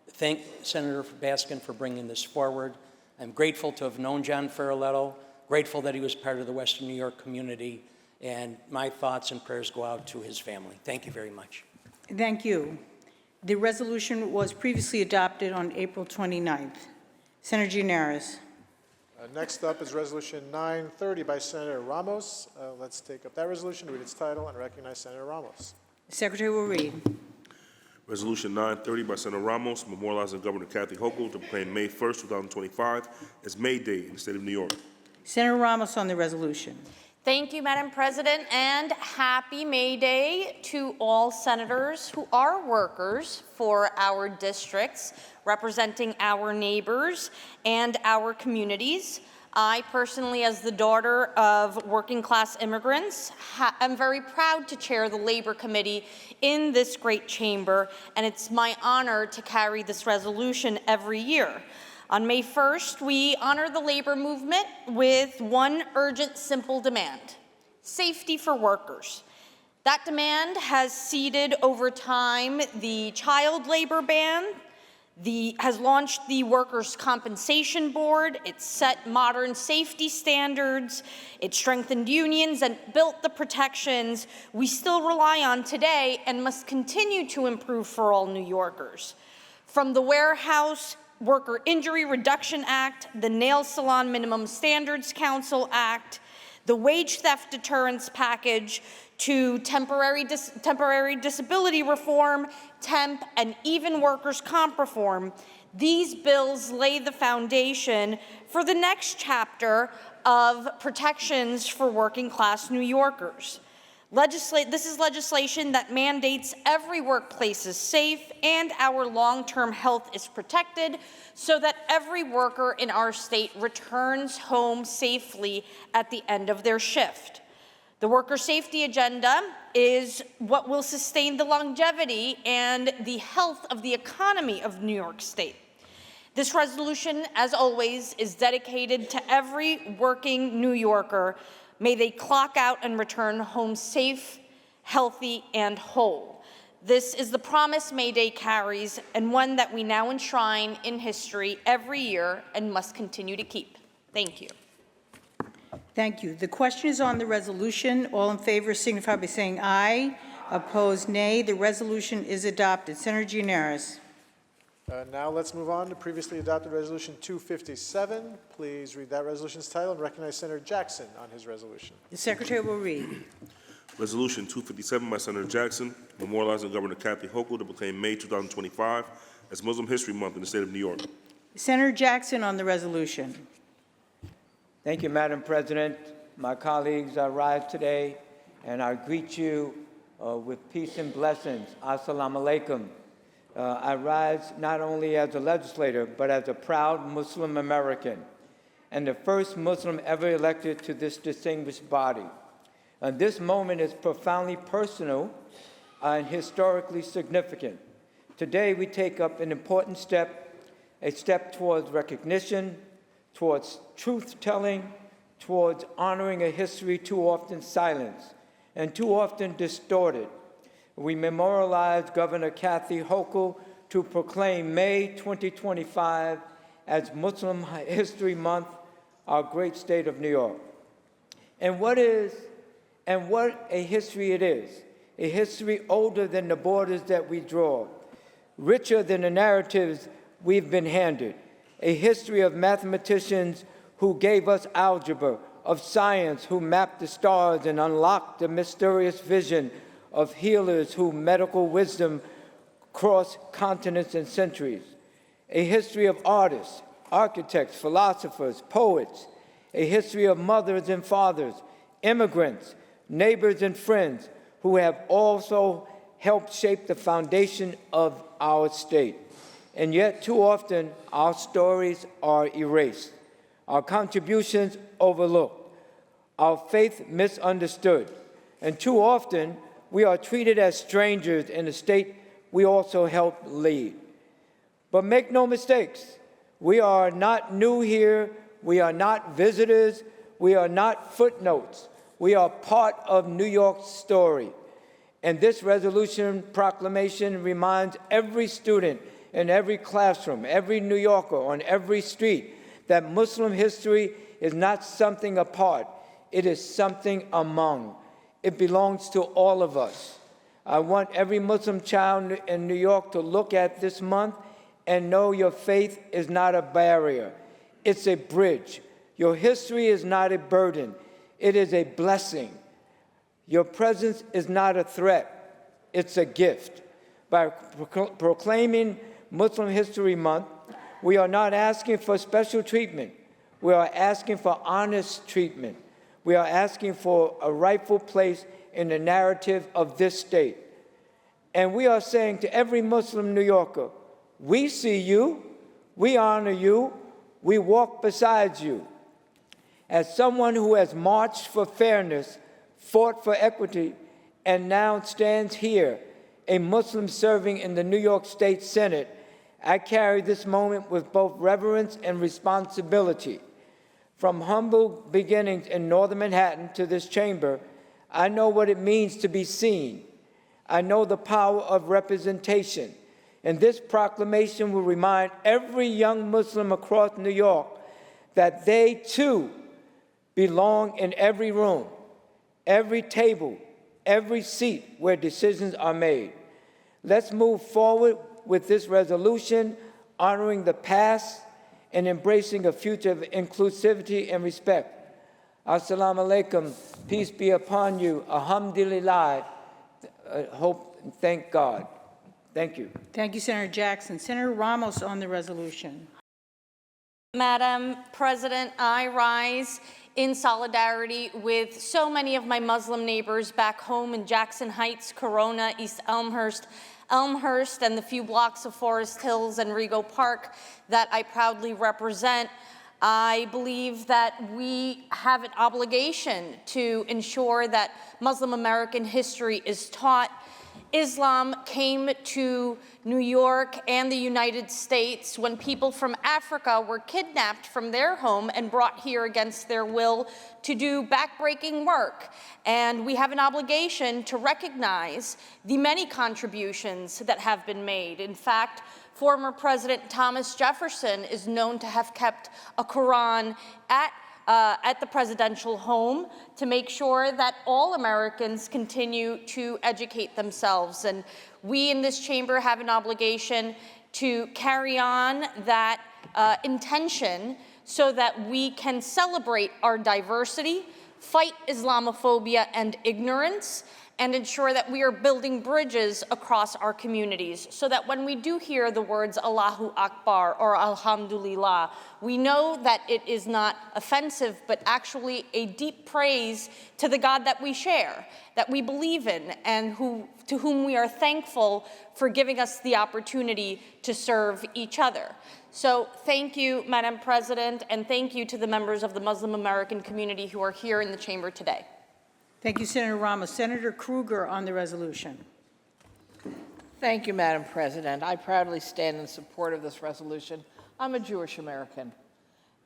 thank Senator Baskin for bringing this forward. I'm grateful to have known John Ferroletto, grateful that he was part of the Western New York community, and my thoughts and prayers go out to his family. Thank you very much. Thank you. The resolution was previously adopted on April 29th. Senator Gianaris. Next up is Resolution 930 by Senator Ramos. Let's take up that resolution, read its title, and recognize Senator Ramos. The Secretary will read. Resolution 930 by Senator Ramos, memorializing Governor Kathy Hochul to proclaim May 1st, 2025 as May Day in the state of New York. Senator Ramos on the resolution. Thank you, Madam President, and happy May Day to all senators who are workers for our districts, representing our neighbors and our communities. I personally, as the daughter of working-class immigrants, am very proud to chair the Labor Committee in this great chamber, and it's my honor to carry this resolution every year. On May 1st, we honor the labor movement with one urgent, simple demand: safety for workers. That demand has seeded over time the child labor ban, has launched the Workers' Compensation Board, it's set modern safety standards, it strengthened unions and built the protections we still rely on today and must continue to improve for all New Yorkers. From the Warehouse Worker Injury Reduction Act, the Nail Salon Minimum Standards Council Act, the Wage Theft Deterrence Package, to temporary disability reform, temp, and even workers' comp reform, these bills lay the foundation for the next chapter of protections for working-class New Yorkers. This is legislation that mandates every workplace is safe and our long-term health is protected so that every worker in our state returns home safely at the end of their shift. The worker safety agenda is what will sustain the longevity and the health of the economy of New York State. This resolution, as always, is dedicated to every working New Yorker. May they clock out and return home safe, healthy, and whole. This is the promise May Day carries, and one that we now enshrine in history every year and must continue to keep. Thank you. Thank you. The question is on the resolution. All in favor signify by saying aye. Opposed, nay. The resolution is adopted. Senator Gianaris. Now let's move on to previously adopted Resolution 257. Please read that resolution's title and recognize Senator Jackson on his resolution. The Secretary will read. Resolution 257 by Senator Jackson, memorializing Governor Kathy Hochul to proclaim May 2025 as Muslim History Month in the state of New York. Senator Jackson on the resolution. Thank you, Madam President. My colleagues, I rise today and I greet you with peace and blessings. Assalamu alaikum. I rise not only as a legislator, but as a proud Muslim American and the first Muslim ever elected to this distinguished body. And this moment is profoundly personal and historically significant. Today, we take up an important step, a step towards recognition, towards truth-telling, towards honoring a history too often silenced and too often distorted. We memorialize Governor Kathy Hochul to proclaim May 2025 as Muslim History Month, our great state of New York. And what a history it is, a history older than the borders that we draw, richer than the narratives we've been handed, a history of mathematicians who gave us algebra, of science who mapped the stars and unlocked the mysterious vision, of healers whose medical wisdom crossed continents and centuries, a history of artists, architects, philosophers, poets, a history of mothers and fathers, immigrants, neighbors and friends who have also helped shape the foundation of our state. And yet, too often, our stories are erased, our contributions overlooked, our faith misunderstood, and too often, we are treated as strangers in a state we also helped lead. But make no mistakes, we are not new here, we are not visitors, we are not footnotes, we are part of New York's story. And this resolution proclamation reminds every student in every classroom, every New Yorker on every street, that Muslim history is not something apart, it is something among. It belongs to all of us. I want every Muslim child in New York to look at this month and know your faith is not a barrier. It's a bridge. Your history is not a burden, it is a blessing. Your presence is not a threat, it's a gift. By proclaiming Muslim History Month, we are not asking for special treatment. We are asking for honest treatment. We are asking for a rightful place in the narrative of this state. And we are saying to every Muslim New Yorker, we see you, we honor you, we walk beside you. As someone who has marched for fairness, fought for equity, and now stands here, a Muslim serving in the New York State Senate, I carry this moment with both reverence and responsibility. From humble beginnings in Northern Manhattan to this chamber, I know what it means to be seen. I know the power of representation. And this proclamation will remind every young Muslim across New York that they too belong in every room, every table, every seat where decisions are made. Let's move forward with this resolution, honoring the past and embracing a future of inclusivity and respect. Assalamu alaikum, peace be upon you. Alhamdulillah, hope and thank God. Thank you. Thank you, Senator Jackson. Senator Ramos on the resolution. Madam President, I rise in solidarity with so many of my Muslim neighbors back home in Jackson Heights, Corona, East Elmhurst, and the few blocks of Forest Hills and Rego Park that I proudly represent. I believe that we have an obligation to ensure that Muslim American history is taught. Islam came to New York and the United States when people from Africa were kidnapped from their home and brought here against their will to do backbreaking work. And we have an obligation to recognize the many contributions that have been made. In fact, former President Thomas Jefferson is known to have kept a Quran at the presidential home to make sure that all Americans continue to educate themselves. And we in this chamber have an obligation to carry on that intention so that we can celebrate our diversity, fight Islamophobia and ignorance, and ensure that we are building bridges across our communities so that when we do hear the words Allahu Akbar or Alhamdulillah, we know that it is not offensive, but actually a deep praise to the God that we share, that we believe in, and to whom we are thankful for giving us the opportunity to serve each other. So thank you, Madam President, and thank you to the members of the Muslim American community who are here in the chamber today. Thank you, Senator Ramos. Senator Krueger on the resolution. Thank you, Madam President. I proudly stand in support of this resolution. I'm a Jewish American,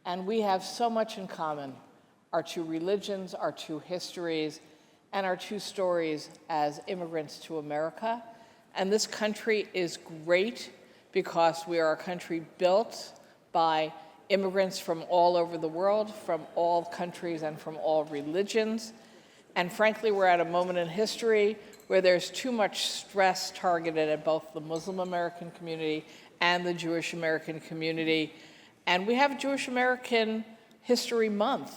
and we have so much in common, our two religions, our two histories, and our two stories as immigrants to America. And this country is great because we are a country built by immigrants from all over the world, from all countries and from all religions. And frankly, we're at a moment in history where there's too much stress targeted at both the Muslim American community and the Jewish American community. And we have Jewish American History Month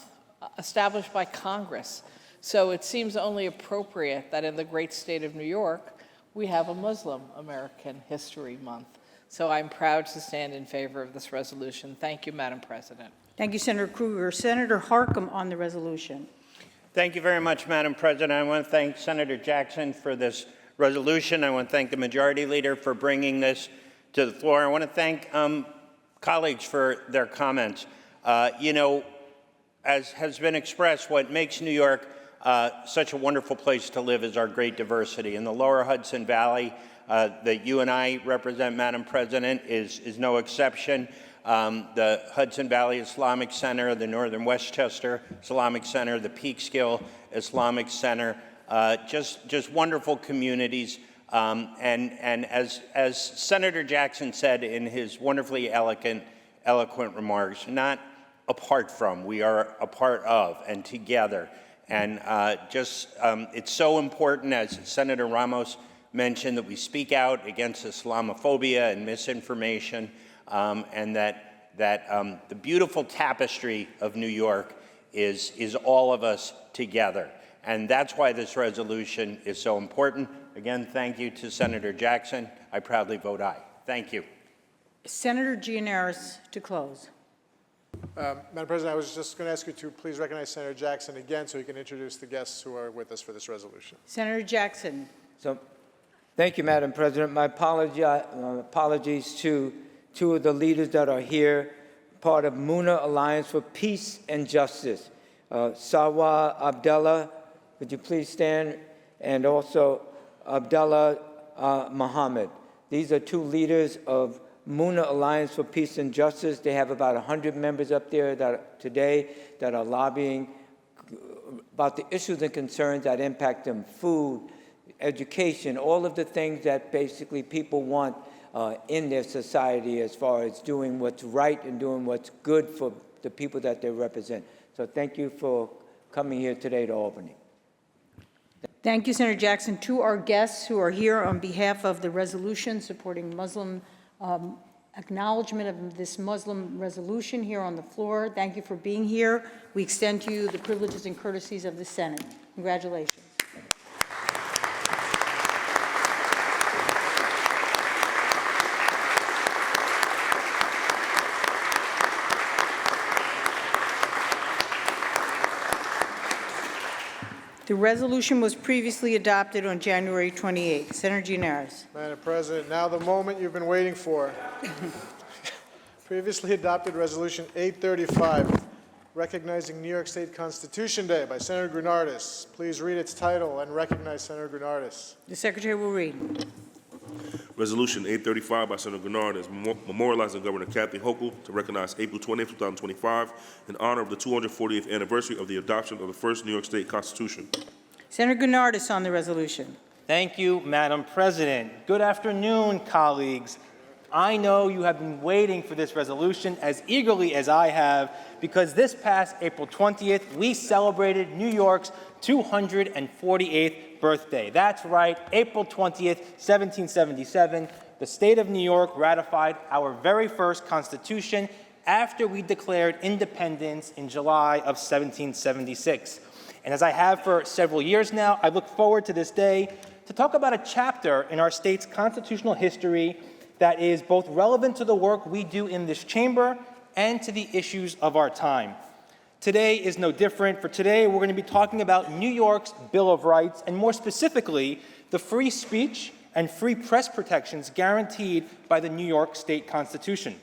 established by Congress. So it seems only appropriate that in the great state of New York, we have a Muslim American History Month. So I'm proud to stand in favor of this resolution. Thank you, Madam President. Thank you, Senator Krueger. Senator Harkin on the resolution. Thank you very much, Madam President. I want to thank Senator Jackson for this resolution. I want to thank the Majority Leader for bringing this to the floor. I want to thank colleagues for their comments. You know, as has been expressed, what makes New York such a wonderful place to live is our great diversity. In the lower Hudson Valley that you and I represent, Madam President, is no exception. The Hudson Valley Islamic Center, the Northern Westchester Islamic Center, the Peekskill Islamic Center, just wonderful communities. And as Senator Jackson said in his wonderfully eloquent remarks, not apart from, we are a part of and together. And it's so important, as Senator Ramos mentioned, that we speak out against Islamophobia and misinformation, and that that the beautiful tapestry of New York is all of us together. And that's why this resolution is so important. Again, thank you to Senator Jackson. I proudly vote aye. Thank you. Senator Gianaris to close. Madam President, I was just going to ask you to please recognize Senator Jackson again so he can introduce the guests who are with us for this resolution. Senator Jackson. So, thank you, Madam President. My apologies to two of the leaders that are here, part of Muna Alliance for Peace and Justice. Sawa Abdullah, would you please stand? And also Abdullah Muhammad. These are two leaders of Muna Alliance for Peace and Justice. They have about 100 members up there today that are lobbying about the issues and concerns that impact them: food, education, all of the things that basically people want in their society as far as doing what's right and doing what's good for the people that they represent. So thank you for coming here today to Albany. Thank you, Senator Jackson. To our guests who are here on behalf of the resolution supporting Muslim acknowledgement of this Muslim resolution here on the floor, thank you for being here. We extend to you the privileges and courtesies of the Senate. Congratulations. The resolution was previously adopted on January 28th. Senator Gianaris. Madam President, now the moment you've been waiting for. Previously adopted Resolution 835, recognizing New York State Constitution Day by Senator Grunardis. Please read its title and recognize Senator Grunardis. The Secretary will read. Resolution 835 by Senator Grunardis, memorializing Governor Kathy Hochul to recognize April 20, 2025 in honor of the 240th anniversary of the adoption of the first New York State Constitution. Senator Grunardis on the resolution. Thank you, Madam President. Good afternoon, colleagues. I know you have been waiting for this resolution as eagerly as I have, because this past April 20th, we celebrated New York's 248th birthday. That's right, April 20th, 1777, the state of New York ratified our very first Constitution after we declared independence in July of 1776. And as I have for several years now, I look forward to this day to talk about a chapter in our state's constitutional history that is both relevant to the work we do in this chamber and to the issues of our time. Today is no different. For today, we're going to be talking about New York's Bill of Rights, and more specifically, the free speech and free press protections guaranteed by the New York State Constitution.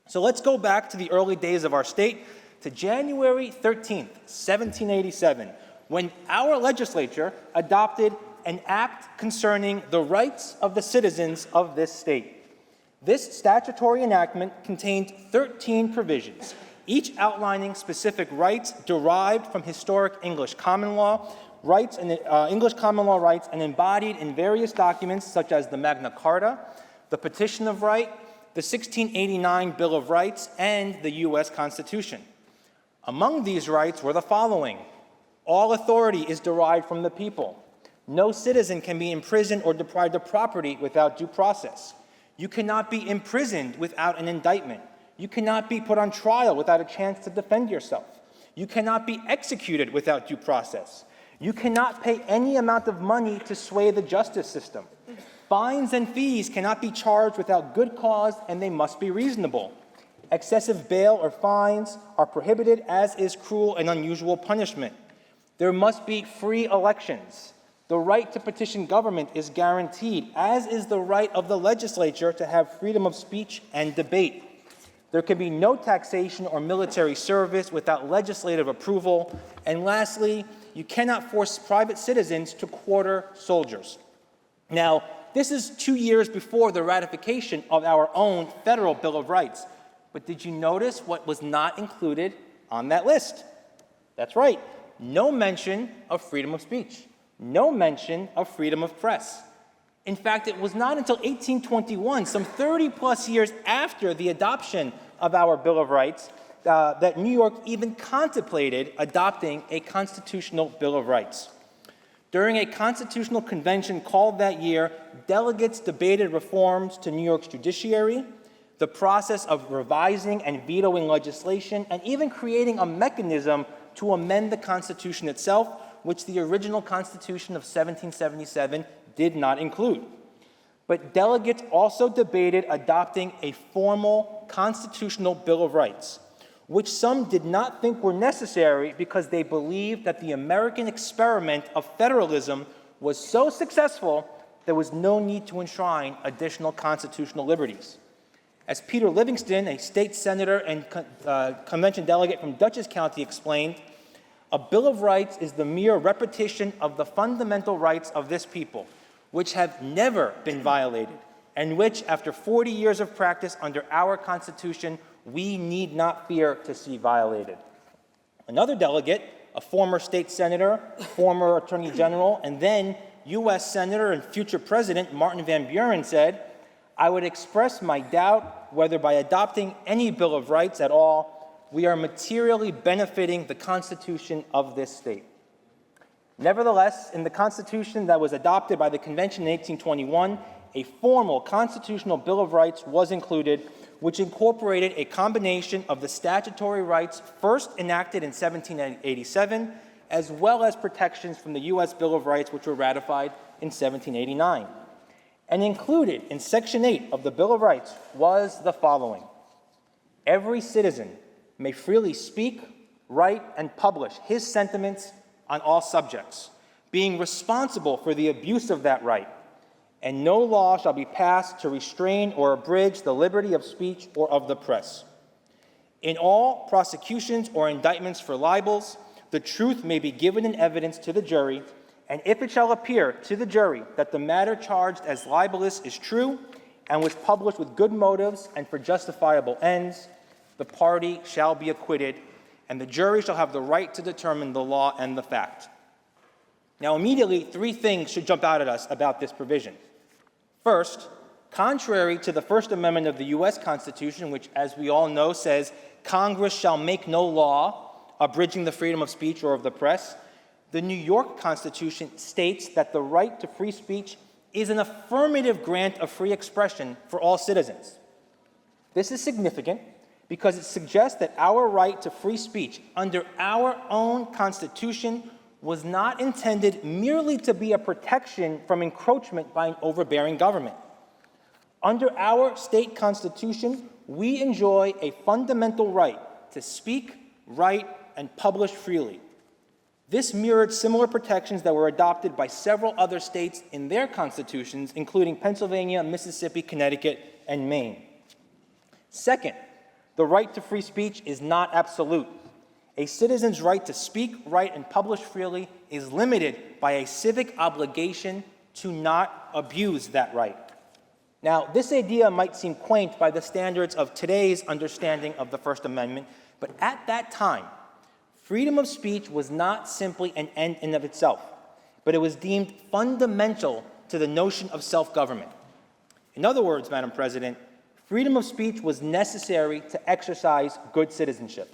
So let's go back to the early days of our state, to January 13th, 1787, when our legislature adopted an act concerning the rights of the citizens of this state. This statutory enactment contained 13 provisions, each outlining specific rights derived from historic English common law rights and English common law rights, and embodied in various documents such as the Magna Carta, the Petition of Right, the 1689 Bill of Rights, and the U.S. Constitution. Among these rights were the following: all authority is derived from the people. No citizen can be imprisoned or deprived of property without due process. You cannot be imprisoned without an indictment. You cannot be put on trial without a chance to defend yourself. You cannot be executed without due process. You cannot pay any amount of money to sway the justice system. Fines and fees cannot be charged without good cause, and they must be reasonable. Excessive bail or fines are prohibited, as is cruel and unusual punishment. There must be free elections. The right to petition government is guaranteed, as is the right of the legislature to have freedom of speech and debate. There can be no taxation or military service without legislative approval. And lastly, you cannot force private citizens to quarter soldiers. Now, this is 2 years before the ratification of our own federal Bill of Rights. But did you notice what was not included on that list? That's right, no mention of freedom of speech. No mention of freedom of press. In fact, it was not until 1821, some 30-plus years after the adoption of our Bill of Rights, that New York even contemplated adopting a constitutional Bill of Rights. During a constitutional convention called that year, delegates debated reforms to New York's judiciary, the process of revising and vetoing legislation, and even creating a mechanism to amend the Constitution itself, which the original Constitution of 1777 did not include. But delegates also debated adopting a formal constitutional Bill of Rights, which some did not think were necessary because they believed that the American experiment of federalism was so successful there was no need to enshrine additional constitutional liberties. As Peter Livingston, a state senator and convention delegate from Dutchess County, explained, a Bill of Rights is the mere repetition of the fundamental rights of this people, which have never been violated, and which, after 40 years of practice under our Constitution, we need not fear to see violated. Another delegate, a former state senator, former attorney general, and then U.S. Senator and future President Martin Van Buren said, I would express my doubt whether by adopting any Bill of Rights at all, we are materially benefiting the Constitution of this state. Nevertheless, in the Constitution that was adopted by the Convention in 1821, a formal constitutional Bill of Rights was included, which incorporated a combination of the statutory rights first enacted in 1787, as well as protections from the U.S. Bill of Rights, which were ratified in 1789. And included in Section 8 of the Bill of Rights was the following: every citizen may freely speak, write, and publish his sentiments on all subjects, being responsible for the abuse of that right, and no law shall be passed to restrain or abridge the liberty of speech or of the press. In all prosecutions or indictments for libels, the truth may be given in evidence to the jury, and if it shall appear to the jury that the matter charged as libelous is true and was published with good motives and for justifiable ends, the party shall be acquitted, and the jury shall have the right to determine the law and the fact. Now, immediately, three things should jump out at us about this provision. First, contrary to the First Amendment of the U.S. Constitution, which, as we all know, says Congress shall make no law abridging the freedom of speech or of the press, the New York Constitution states that the right to free speech is an affirmative grant of free expression for all citizens. This is significant because it suggests that our right to free speech under our own Constitution was not intended merely to be a protection from encroachment by an overbearing government. Under our state constitution, we enjoy a fundamental right to speak, write, and publish freely. This mirrored similar protections that were adopted by several other states in their constitutions, including Pennsylvania, Mississippi, Connecticut, and Maine. Second, the right to free speech is not absolute. A citizen's right to speak, write, and publish freely is limited by a civic obligation to not abuse that right. Now, this idea might seem quaint by the standards of today's understanding of the First Amendment, but at that time, freedom of speech was not simply an end in of itself, but it was deemed fundamental to the notion of self-government. In other words, Madam President, freedom of speech was necessary to exercise good citizenship.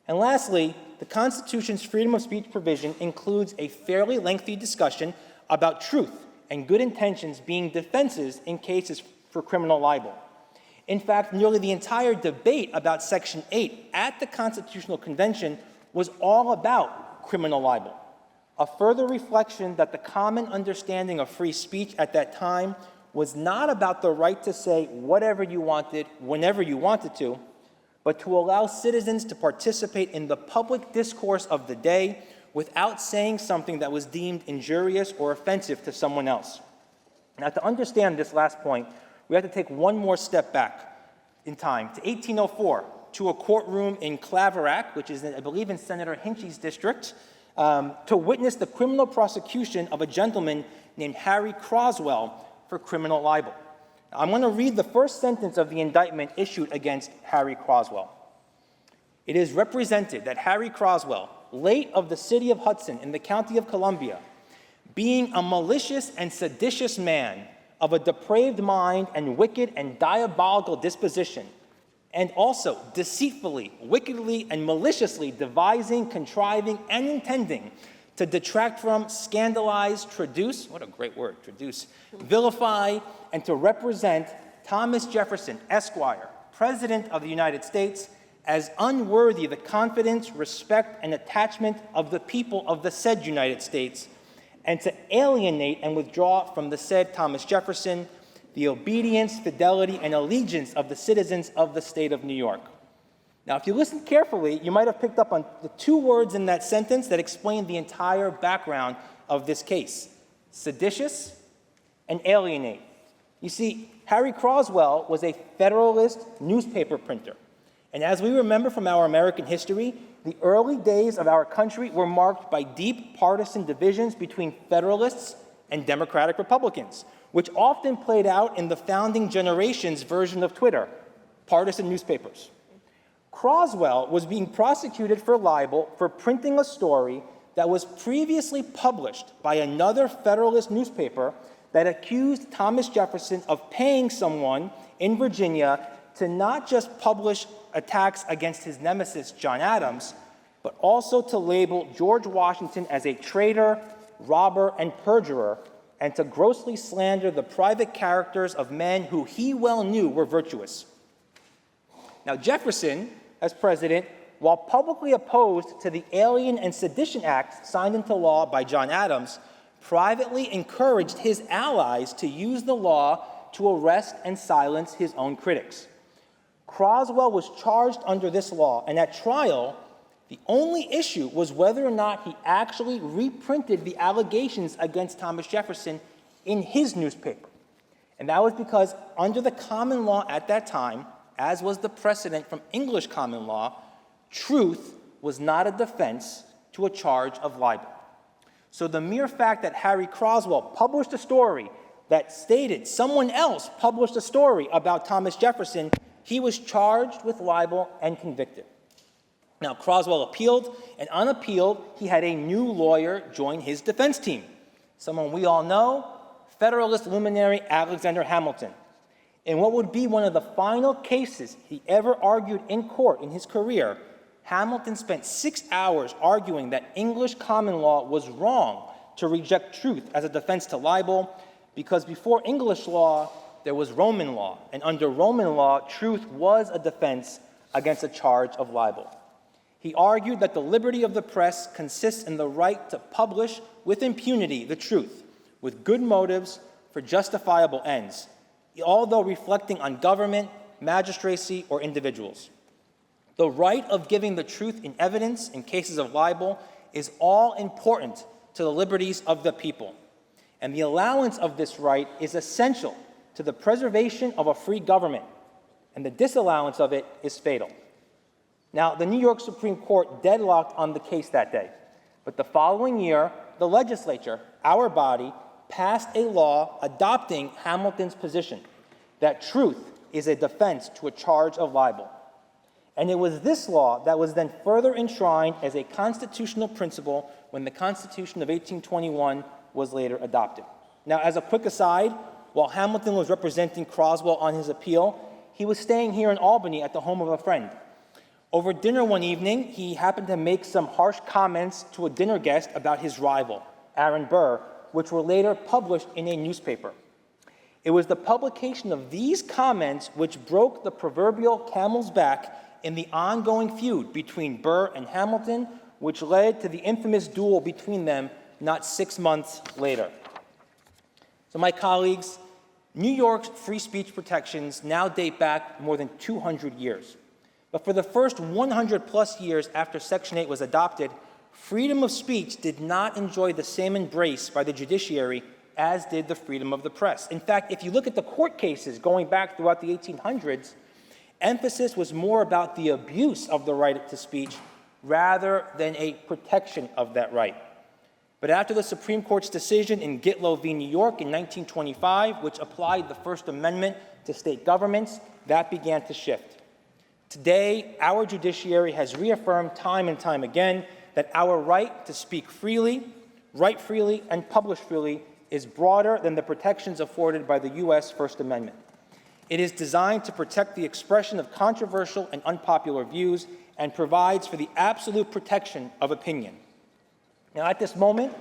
And lastly, the Constitution's freedom of speech provision includes a fairly lengthy discussion about truth and good intentions being defenses in cases for criminal libel. In fact, nearly the entire debate about Section 8 at the Constitutional Convention was all about criminal libel, a further reflection that the common understanding of free speech at that time was not about the right to say whatever you wanted, whenever you wanted to, but to allow citizens to participate in the public discourse of the day without saying something that was deemed injurious or offensive to someone else. Now, to understand this last point, we have to take one more step back in time to 1804, to a courtroom in Claverack, which is, I believe, in Senator Hinchy's district, to witness the criminal prosecution of a gentleman named Harry Croswell for criminal libel. Now, I'm going to read the first sentence of the indictment issued against Harry Croswell. It is represented that Harry Croswell, late of the city of Hudson in the county of Columbia, being a malicious and seditious man of a depraved mind and wicked and diabolical disposition, and also deceitfully, wickedly, and maliciously devising, contriving, and intending to detract from, scandalize, traduce, what a great word, traduce, vilify, and to represent Thomas Jefferson, Esquire, President of the United States, as unworthy the confidence, respect, and attachment of the people of the said United States, and to alienate and withdraw from the said Thomas Jefferson the obedience, fidelity, and allegiance of the citizens of the state of New York. Now, if you listen carefully, you might have picked up on the two words in that sentence that explain the entire background of this case: seditious and alienate. You see, Harry Croswell was a Federalist newspaper printer. And as we remember from our American history, the early days of our country were marked by deep partisan divisions between Federalists and Democratic Republicans, which often played out in the founding generation's version of Twitter, partisan newspapers. Croswell was being prosecuted for libel for printing a story that was previously published by another Federalist newspaper that accused Thomas Jefferson of paying someone in Virginia to not just publish attacks against his nemesis, John Adams, but also to label George Washington as a traitor, robber, and perjurer, and to grossly slander the private characters of men who he well knew were virtuous. Now, Jefferson, as president, while publicly opposed to the Alien and Sedition Act signed into law by John Adams, privately encouraged his allies to use the law to arrest and silence his own critics. Croswell was charged under this law, and at trial, the only issue was whether or not he actually reprinted the allegations against Thomas Jefferson in his newspaper. And that was because under the common law at that time, as was the precedent from English common law, truth was not a defense to a charge of libel. So the mere fact that Harry Croswell published a story that stated someone else published a story about Thomas Jefferson, he was charged with libel and convicted. Now, Croswell appealed, and on appeal, he had a new lawyer join his defense team, someone we all know, Federalist luminary Alexander Hamilton. In what would be one of the final cases he ever argued in court in his career, Hamilton spent 6 hours arguing that English common law was wrong to reject truth as a defense to libel, because before English law, there was Roman law, and under Roman law, truth was a defense against a charge of libel. He argued that the liberty of the press consists in the right to publish with impunity the truth, with good motives for justifiable ends, although reflecting on government, magistracy, or individuals. The right of giving the truth in evidence in cases of libel is all important to the liberties of the people, and the allowance of this right is essential to the preservation of a free government, and the disallowance of it is fatal. Now, the New York Supreme Court deadlocked on the case that day, but the following year, the legislature, our body, passed a law adopting Hamilton's position that truth is a defense to a charge of libel. And it was this law that was then further enshrined as a constitutional principle when the Constitution of 1821 was later adopted. Now, as a quick aside, while Hamilton was representing Croswell on his appeal, he was staying here in Albany at the home of a friend. Over dinner one evening, he happened to make some harsh comments to a dinner guest about his rival, Aaron Burr, which were later published in a newspaper. It was the publication of these comments which broke the proverbial camel's back in the ongoing feud between Burr and Hamilton, which led to the infamous duel between them not 6 months later. So my colleagues, New York's free speech protections now date back more than 200 years. But for the first 100 plus years after Section 8 was adopted, freedom of speech did not enjoy the same embrace by the judiciary as did the freedom of the press. In fact, if you look at the court cases going back throughout the 1800s, emphasis was more about the abuse of the right to speech rather than a protection of that right. But after the Supreme Court's decision in Gitlow v. New York in 1925, which applied the First Amendment to state governments, that began to shift. Today, our judiciary has reaffirmed time and time again that our right to speak freely, write freely, and publish freely is broader than the protections afforded by the U.S. First Amendment. It is designed to protect the expression of controversial and unpopular views and provides for the absolute protection of opinion. Now, at this moment,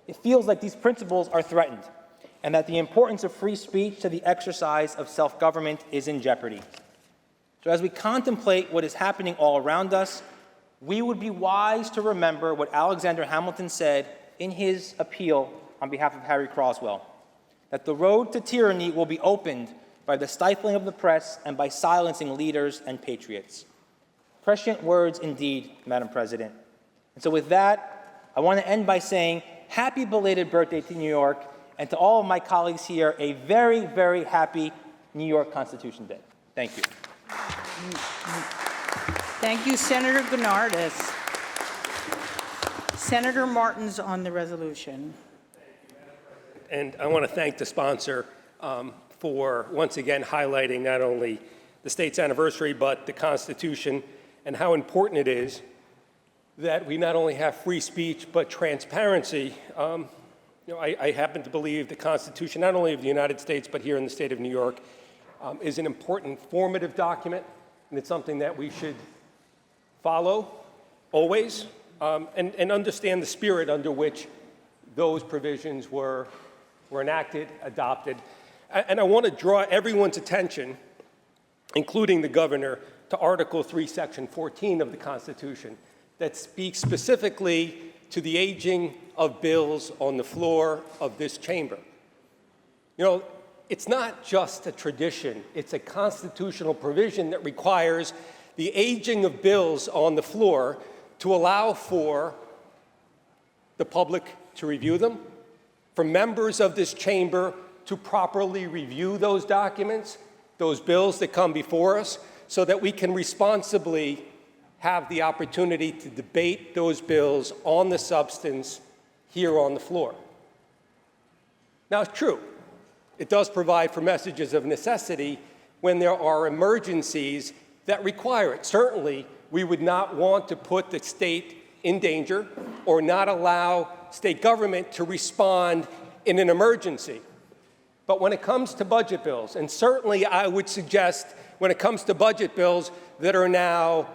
it feels like these principles are threatened. and that the importance of free speech to the exercise of self-government is in jeopardy. So as we contemplate what is happening all around us, we would be wise to remember what Alexander Hamilton said in his appeal on behalf of Harry Croswell, that the road to tyranny will be opened by the stifling of the press and by silencing leaders and patriots. Prescient words indeed, Madam President. And so with that, I want to end by saying happy belated birthday to New York, and to all of my colleagues here, a very, very happy New York Constitution Day. Thank you. Thank you, Senator Gennardis. Senator Martins on the resolution. And I want to thank the sponsor for once again highlighting not only the state's anniversary, but the Constitution and how important it is that we not only have free speech, but transparency. I happen to believe the Constitution, not only of the United States, but here in the state of New York, is an important formative document, and it's something that we should follow always, and understand the spirit under which those provisions were enacted, adopted. And I want to draw everyone's attention, including the governor, to Article 3, Section 14 of the Constitution that speaks specifically to the aging of bills on the floor of this chamber. You know, it's not just a tradition, it's a constitutional provision that requires the aging of bills on the floor to allow for the public to review them, for members of this chamber to properly review those documents, those bills that come before us, so that we can responsibly have the opportunity to debate those bills on the substance here on the floor. Now, it's true, it does provide for messages of necessity when there are emergencies that require it. Certainly, we would not want to put the state in danger or not allow state government to respond in an emergency. But when it comes to budget bills, and certainly I would suggest when it comes to budget bills that are now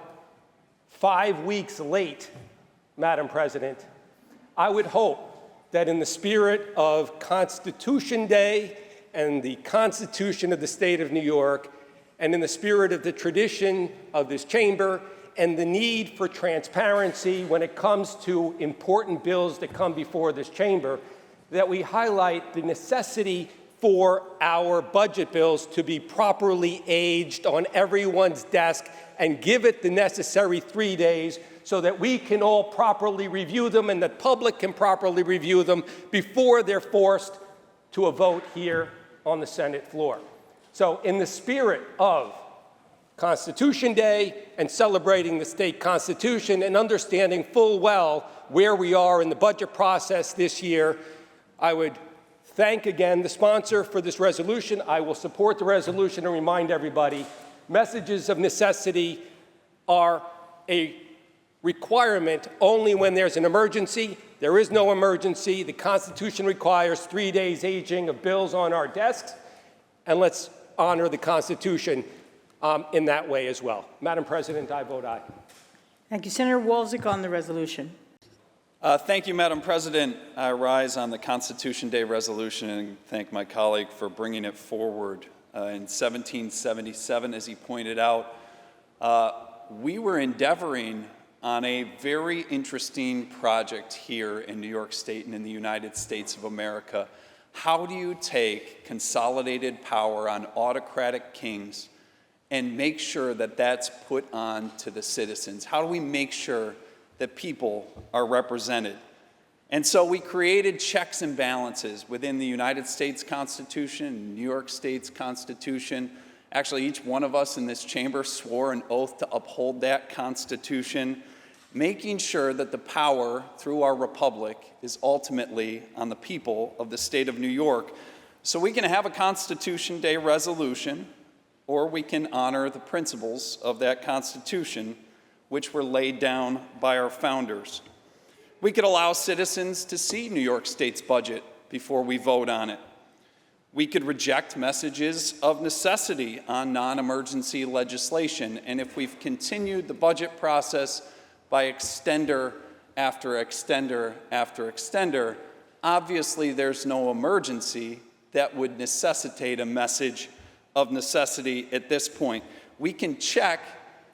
5 weeks late, Madam President, I would hope that in the spirit of Constitution Day and the Constitution of the State of New York, and in the spirit of the tradition of this chamber and the need for transparency when it comes to important bills that come before this chamber, that we highlight the necessity for our budget bills to be properly aged on everyone's desk and give it the necessary 3 days so that we can all properly review them and the public can properly review them before they're forced to a vote here on the Senate floor. So in the spirit of Constitution Day and celebrating the state constitution and understanding full well where we are in the budget process this year, I would thank again the sponsor for this resolution. I will support the resolution and remind everybody, messages of necessity are a requirement only when there's an emergency. There is no emergency. The Constitution requires 3 days aging of bills on our desks, and let's honor the Constitution in that way as well. Madam President, I vote aye. Thank you. Senator Walczyk on the resolution. Thank you, Madam President. I rise on the Constitution Day resolution and thank my colleague for bringing it forward. In 1777, as he pointed out, we were endeavoring on a very interesting project here in New York State and in the United States of America. How do you take consolidated power on autocratic kings and make sure that that's put on to the citizens? How do we make sure that people are represented? And so we created checks and balances within the United States Constitution, New York State's Constitution. Actually, each one of us in this chamber swore an oath to uphold that Constitution, making sure that the power through our republic is ultimately on the people of the state of New York. So we can have a Constitution Day resolution, or we can honor the principles of that Constitution, which were laid down by our founders. We could allow citizens to see New York State's budget before we vote on it. We could reject messages of necessity on non-emergency legislation, and if we've continued the budget process by extender after extender after extender, obviously there's no emergency that would necessitate a message of necessity at this point. We can check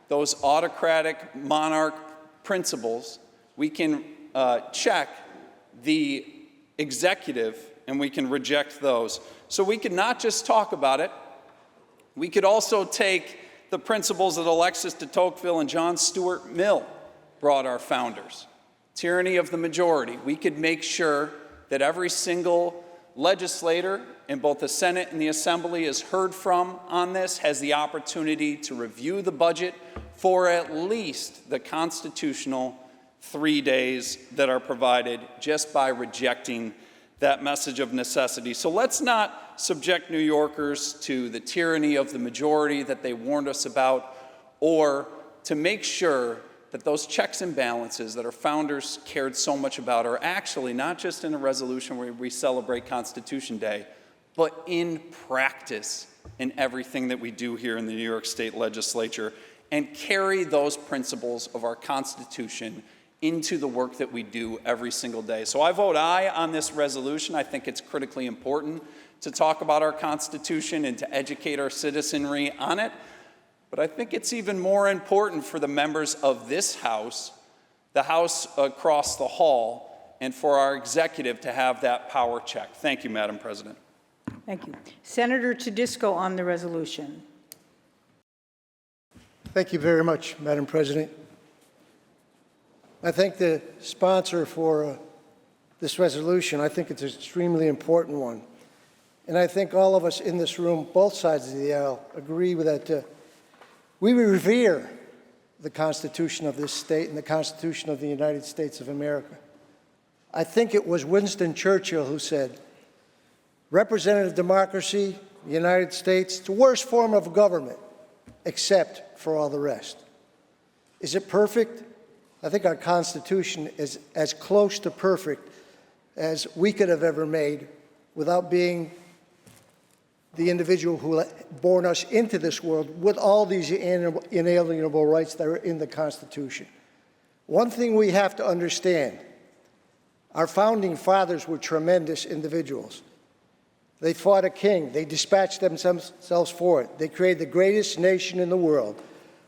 those autocratic monarch principles. We can check the executive, and we can reject those. So we could not just talk about it. We could also take the principles that Alexis de Tocqueville and John Stuart Mill brought our founders. Tyranny of the majority. We could make sure that every single legislator in both the Senate and the Assembly is heard from on this, has the opportunity to review the budget for at least the constitutional 3 days that are provided just by rejecting that message of necessity. So let's not subject New Yorkers to the tyranny of the majority that they warned us about, or to make sure that those checks and balances that our founders cared so much about are actually not just in a resolution where we celebrate Constitution Day, but in practice in everything that we do here in the New York State Legislature, and carry those principles of our Constitution into the work that we do every single day. So I vote aye on this resolution. I think it's critically important to talk about our Constitution and to educate our citizenry on it. But I think it's even more important for the members of this House, the House across the hall, and for our executive to have that power check. Thank you, Madam President. Thank you. Senator Tedisco on the resolution. Thank you very much, Madam President. I thank the sponsor for this resolution. I think it's an extremely important one. And I think all of us in this room, both sides of the aisle, agree with that we revere the Constitution of this state and the Constitution of the United States of America. I think it was Winston Churchill who said, representative democracy, the United States, it's the worst form of government, except for all the rest. Is it perfect? I think our Constitution is as close to perfect as we could have ever made without being the individual who born us into this world with all these inalienable rights that are in the Constitution. One thing we have to understand, our founding fathers were tremendous individuals. They fought a king. They dispatched themselves for it. They created the greatest nation in the world.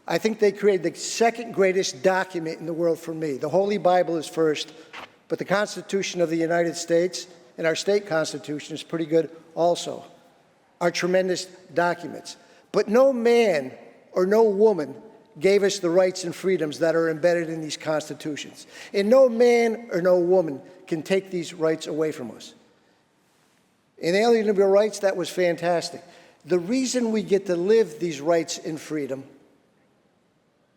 I think they created the second greatest document in the world for me. The Holy Bible is first, but the Constitution of the United States and our state constitution is pretty good also, are tremendous documents. But no man or no woman gave us the rights and freedoms that are embedded in these constitutions. And no man or no woman can take these rights away from us. Inalienable rights, that was fantastic. The reason we get to live these rights and freedom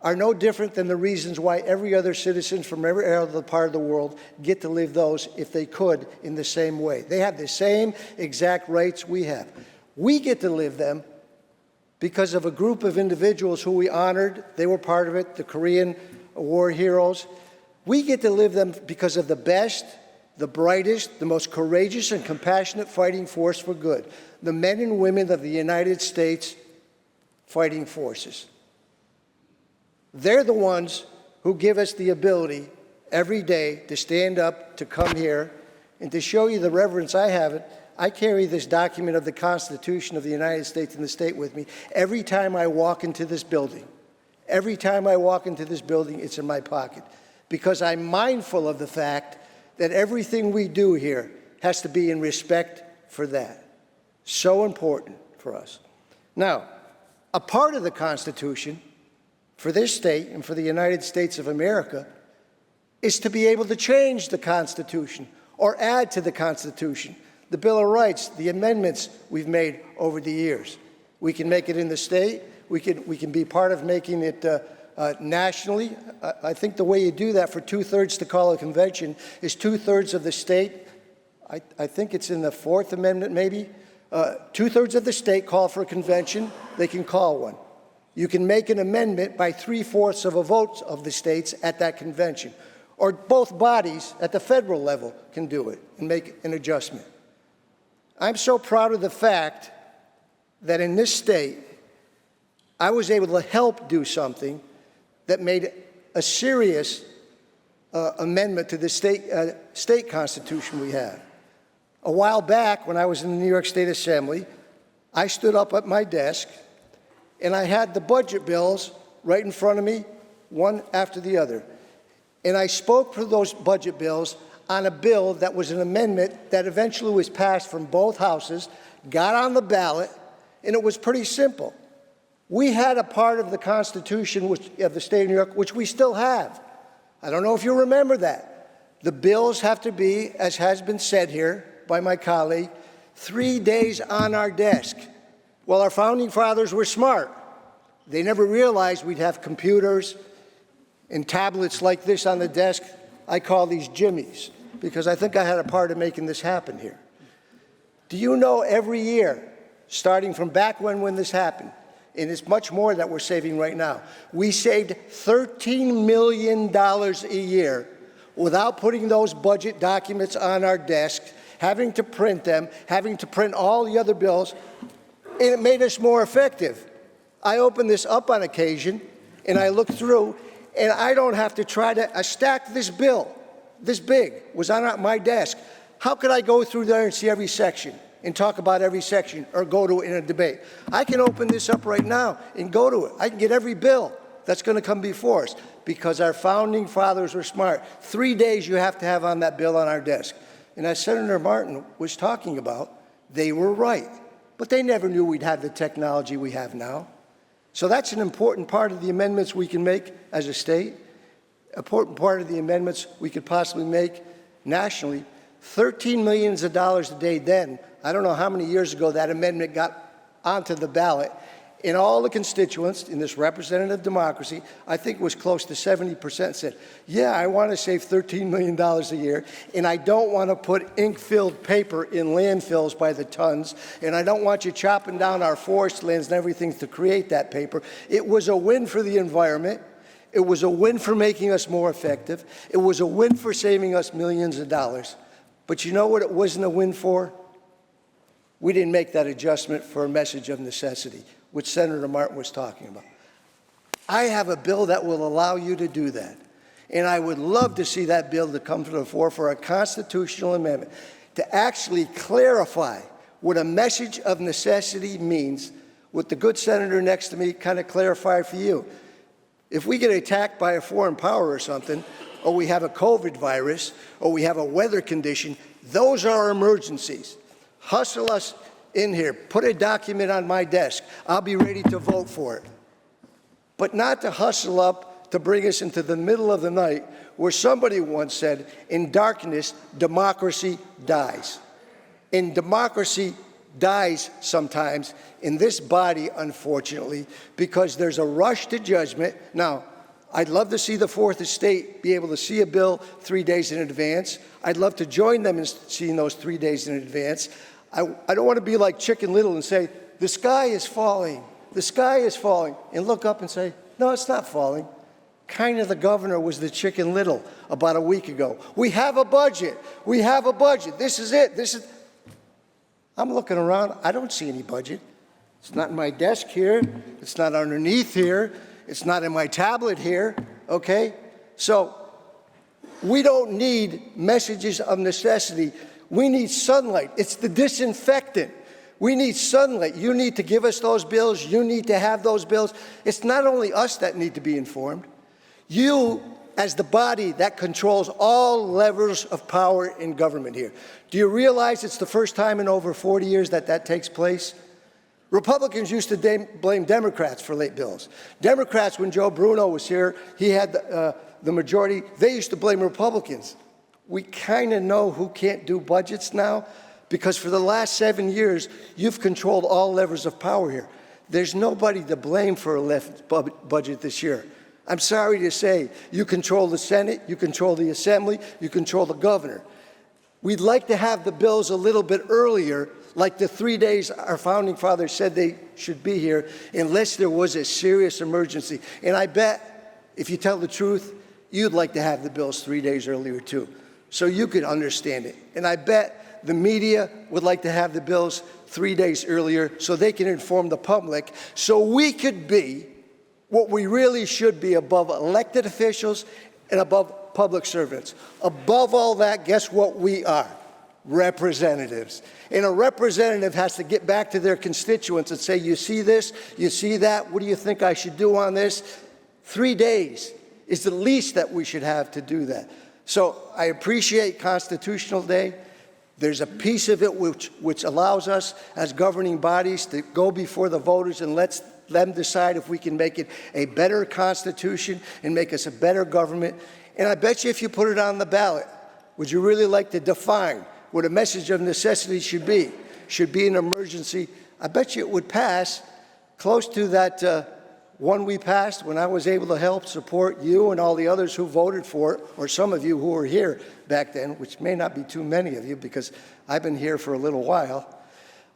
are no different than the reasons why every other citizen from every other part of the world get to live those, if they could, in the same way. They have the same exact rights we have. We get to live them because of a group of individuals who we honored. They were part of it, the Korean War heroes. We get to live them because of the best, the brightest, the most courageous and compassionate fighting force for good, the men and women of the United States fighting forces. They're the ones who give us the ability every day to stand up, to come here, and to show you the reverence I have it. I carry this document of the Constitution of the United States and the state with me every time I walk into this building. Every time I walk into this building, it's in my pocket, because I'm mindful of the fact that everything we do here has to be in respect for that. So important for us. Now, a part of the Constitution for this state and for the United States of America is to be able to change the Constitution or add to the Constitution. The Bill of Rights, the amendments we've made over the years. We can make it in the state. We can be part of making it nationally. I think the way you do that for two-thirds to call a convention is two-thirds of the state. I think it's in the Fourth Amendment maybe. Two-thirds of the state call for a convention. They can call one. You can make an amendment by 3/4 of a vote of the states at that convention. Or both bodies at the federal level can do it and make an adjustment. I'm so proud of the fact that in this state, I was able to help do something that made a serious amendment to the state constitution we have. A while back, when I was in the New York State Assembly, I stood up at my desk and I had the budget bills right in front of me, one after the other. And I spoke for those budget bills on a bill that was an amendment that eventually was passed from both houses, got on the ballot, and it was pretty simple. We had a part of the Constitution of the state of New York, which we still have. I don't know if you remember that. The bills have to be, as has been said here by my colleague, 3 days on our desk. Well, our founding fathers were smart. They never realized we'd have computers and tablets like this on the desk. I call these jimmies because I think I had a part of making this happen here. Do you know every year, starting from back when this happened, and it's much more that we're saving right now, we saved $13 million a year without putting those budget documents on our desk, having to print them, having to print all the other bills, and it made us more effective. I opened this up on occasion, and I looked through, and I don't have to try to, I stacked this bill, this big, was on my desk. How could I go through there and see every section and talk about every section or go to it in a debate? I can open this up right now and go to it. I can get every bill that's going to come before us because our founding fathers were smart. 3 days you have to have on that bill on our desk. And as Senator Martin was talking about, they were right. But they never knew we'd have the technology we have now. So that's an important part of the amendments we can make as a state, important part of the amendments we could possibly make nationally. $13 million a day then. I don't know how many years ago that amendment got onto the ballot. In all the constituents in this representative democracy, I think it was close to 70% said, yeah, I want to save $13 million a year, and I don't want to put ink-filled paper in landfills by the tons, and I don't want you chopping down our forest lands and everything to create that paper. It was a win for the environment. It was a win for making us more effective. It was a win for saving us millions of dollars. But you know what it wasn't a win for? We didn't make that adjustment for a message of necessity, which Senator Martin was talking about. I have a bill that will allow you to do that. And I would love to see that bill to come to the fore for a constitutional amendment to actually clarify what a message of necessity means, what the good senator next to me kind of clarified for you. If we get attacked by a foreign power or something, or we have a COVID virus, or we have a weather condition, those are emergencies. Hustle us in here. Put a document on my desk. I'll be ready to vote for it. But not to hustle up to bring us into the middle of the night where somebody once said, in darkness, democracy dies. And democracy dies sometimes in this body, unfortunately, because there's a rush to judgment. Now, I'd love to see the Fourth Estate be able to see a bill 3 days in advance. I'd love to join them in seeing those 3 days in advance. I don't want to be like Chicken Little and say, the sky is falling, the sky is falling, and look up and say, no, it's not falling. Kind of the governor was the Chicken Little about a week ago. We have a budget. We have a budget. This is it. This is. I'm looking around. I don't see any budget. It's not in my desk here. It's not underneath here. It's not in my tablet here. Okay? So we don't need messages of necessity. We need sunlight. It's the disinfectant. We need sunlight. You need to give us those bills. You need to have those bills. It's not only us that need to be informed. You, as the body that controls all levers of power in government here. Do you realize it's the first time in over 40 years that that takes place? Republicans used to blame Democrats for late bills. Democrats, when Joe Bruno was here, he had the majority. They used to blame Republicans. We kind of know who can't do budgets now because for the last 7 years, you've controlled all levers of power here. There's nobody to blame for a left budget this year. I'm sorry to say, you control the Senate, you control the Assembly, you control the governor. We'd like to have the bills a little bit earlier, like the 3 days our founding fathers said they should be here, unless there was a serious emergency. And I bet, if you tell the truth, you'd like to have the bills 3 days earlier too, so you could understand it. And I bet the media would like to have the bills 3 days earlier so they can inform the public, so we could be what we really should be above elected officials and above public servants. Above all that, guess what we are? representatives. And a representative has to get back to their constituents and say, you see this, you see that, what do you think I should do on this? 3 days is the least that we should have to do that. So I appreciate Constitutional Day. There's a piece of it which allows us as governing bodies to go before the voters and let them decide if we can make it a better Constitution and make us a better government. And I bet you if you put it on the ballot, would you really like to define what a message of necessity should be? Should be an emergency. I bet you it would pass close to that one we passed when I was able to help support you and all the others who voted for it, or some of you who were here back then, which may not be too many of you because I've been here for a little while.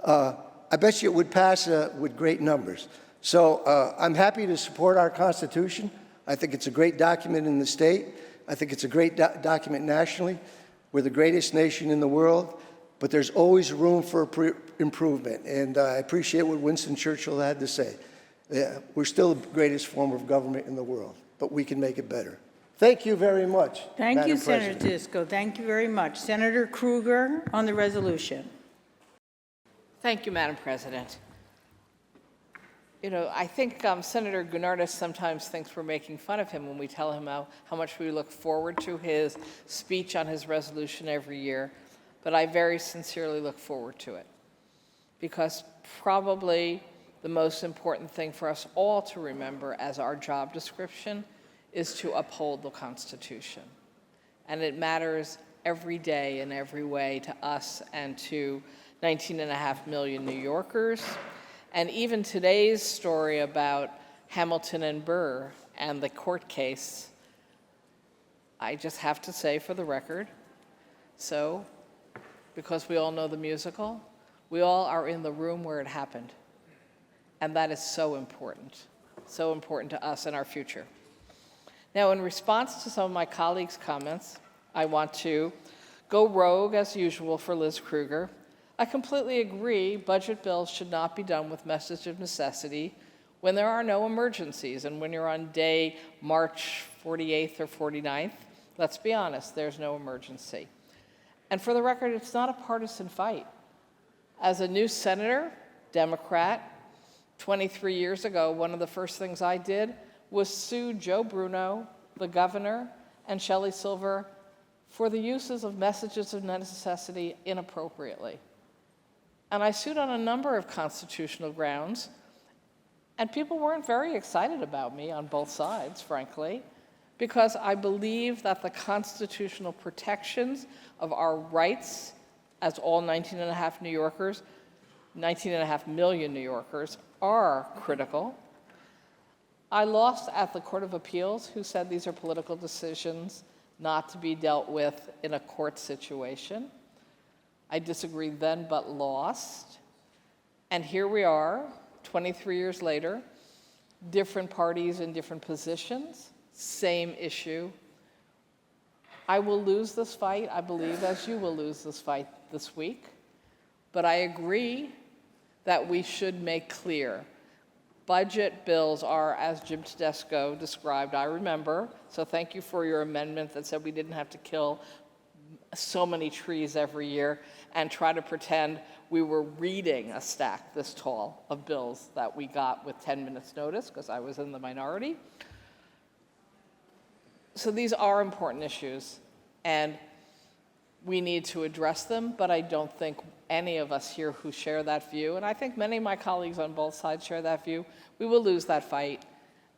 I bet you it would pass with great numbers. So I'm happy to support our Constitution. I think it's a great document in the state. I think it's a great document nationally. We're the greatest nation in the world, but there's always room for improvement. And I appreciate what Winston Churchill had to say. We're still the greatest form of government in the world, but we can make it better. Thank you very much. Thank you, Madam Senator President. Disco. Thank you very much. Senator Krueger on the resolution. Thank you, Madam President. You know, I think Senator Gurnardis sometimes thinks we're making fun of him when we tell him how much we look forward to his speech on his resolution every year, but I very sincerely look forward to it, because probably the most important thing for us all to remember as our job description is to uphold the Constitution. And it matters every day in every way to us and to 19.5 million New Yorkers. And even today's story about Hamilton and Burr and the court case, I just have to say for the record, so, because we all know the musical, we all are in the room where it happened. And that is so important to us and our future. Now, in response to some of my colleagues' comments, I want to go rogue, as usual, for Liz Krueger. I completely agree budget bills should not be done with message of necessity when there are no emergencies. And when you're on day March 48th or 49th, let's be honest, there's no emergency. And for the record, it's not a partisan fight. As a new senator, Democrat, 23 years ago, one of the first things I did was sue Joe Bruno, the governor, and Shelley Silver for the uses of messages of necessity inappropriately. And I sued on a number of constitutional grounds, and people weren't very excited about me on both sides, frankly, because I believe that the constitutional protections of our rights as all 19.5 million New Yorkers are critical. I lost at the Court of Appeals, who said these are political decisions not to be dealt with in a court situation. I disagreed then, but lost. And here we are, 23 years later, different parties in different positions, same issue. I will lose this fight, I believe, as you will lose this fight this week. But I agree that we should make clear budget bills are, as Jim Tedesco described, I remember, so thank you for your amendment that said we didn't have to kill so many trees every year and try to pretend we were reading a stack this tall of bills that we got with 10 minutes notice, because I was in the minority. So these are important issues, and we need to address them, but I don't think any of us here who share that view, and I think many of my colleagues on both sides share that view, we will lose that fight.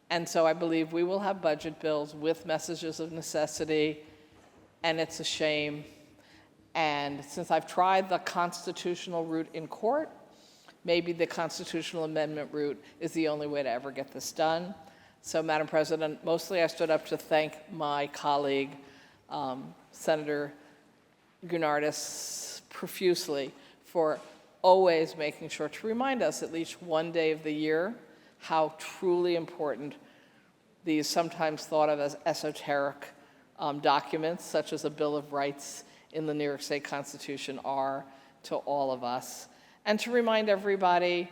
And so I believe we will have budget bills with messages of necessity, and it's a shame. And since I've tried the constitutional route in court, maybe the constitutional amendment route is the only way to ever get this done. So, Madam President, mostly I stood up to thank my colleague, Senator Gurnardis, profusely for always making sure to remind us at least one day of the year how truly important these sometimes thought of as esoteric documents, such as a Bill of Rights in the New York State Constitution, are to all of us. And to remind everybody,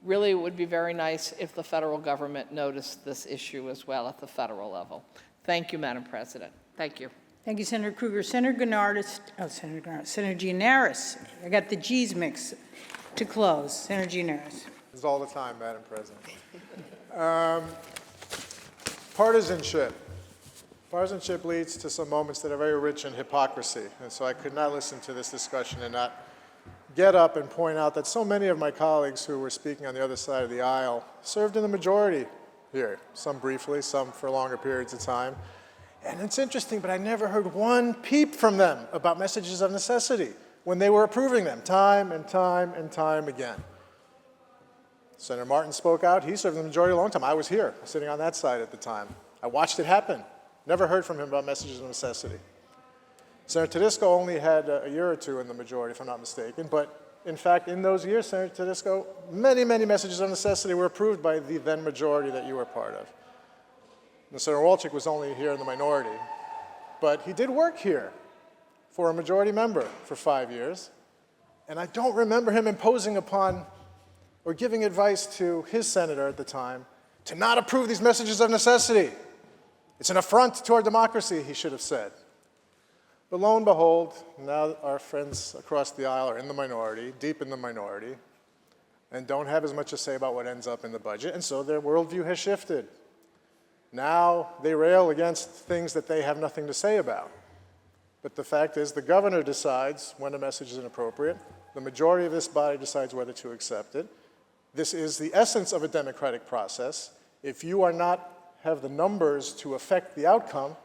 really it would be very nice if the federal government noticed this issue as well at the federal level. Thank you, Madam President. Thank you. Thank you, Senator Krueger. Senator Gianaris. I got the G's mixed to close. Senator Gianaris. It's all the time, Madam President. Partisanship. Partisanship leads to some moments that are very rich in hypocrisy. And so I could not listen to this discussion and not get up and point out that so many of my colleagues who were speaking on the other side of the aisle served in the majority here, some briefly, some for longer periods of time. And it's interesting, but I never heard one peep from them about messages of necessity when they were approving them time and time and time again. Senator Martin spoke out. He served in the majority a long time. I was here, sitting on that side at the time. I watched it happen. Never heard from him about messages of necessity. Senator Tedisco only had a year or two in the majority, if I'm not mistaken. But in fact, in those years, Senator Tedisco, many, many messages of necessity were approved by the then majority that you were part of. And Senator Walczyk was only here in the minority. But he did work here for a majority member for 5 years. And I don't remember him imposing upon or giving advice to his senator at the time to not approve these messages of necessity. It's an affront to our democracy, he should have said. But lo and behold, now our friends across the aisle are in the minority, deep in the minority, and don't have as much to say about what ends up in the budget, and so their worldview has shifted. Now they rail against things that they have nothing to say about. But the fact is, the governor decides when a message is inappropriate. The majority of this body decides whether to accept it. This is the essence of a democratic process. If you are not have the numbers to affect the outcome,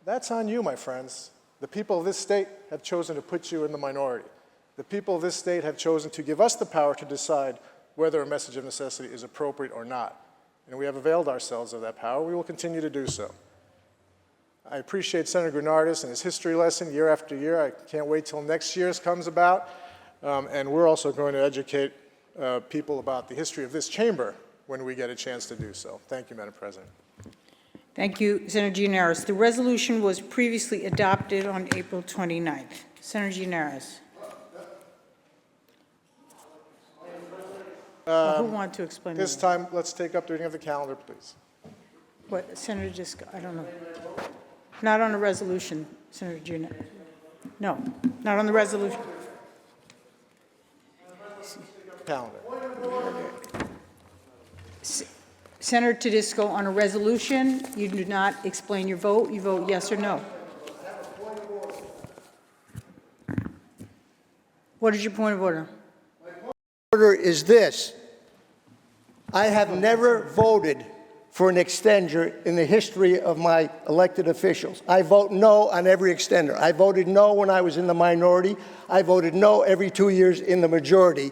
that's on you, my friends. The people of this state have chosen to put you in the minority. The people of this state have chosen to give us the power to decide whether a message of necessity is appropriate or not. And we have availed ourselves of that power. We will continue to do so. I appreciate Senator Gurnardis and his history lesson year after year. I can't wait till next year's comes about. And we're also going to educate people about the history of this chamber when we get a chance to do so. Thank you, Madam President. Thank you, Senator Gianaris. The resolution was previously adopted on April 29th. Senator Gianaris. Who wanted to explain This time, let's take up the reading of the calendar, please. What, Senator Disco? I don't know. Not on the resolution, Senator Gianaris. No, not on the resolution. Calendar. Senator Tedisco, on a resolution, you do not explain your vote. You vote yes or no. What is your point of order? Order is this. I have never voted for an extender in the history of my elected officials. I vote no on every extender. I voted no when I was in the minority. I voted no every 2 years in the majority.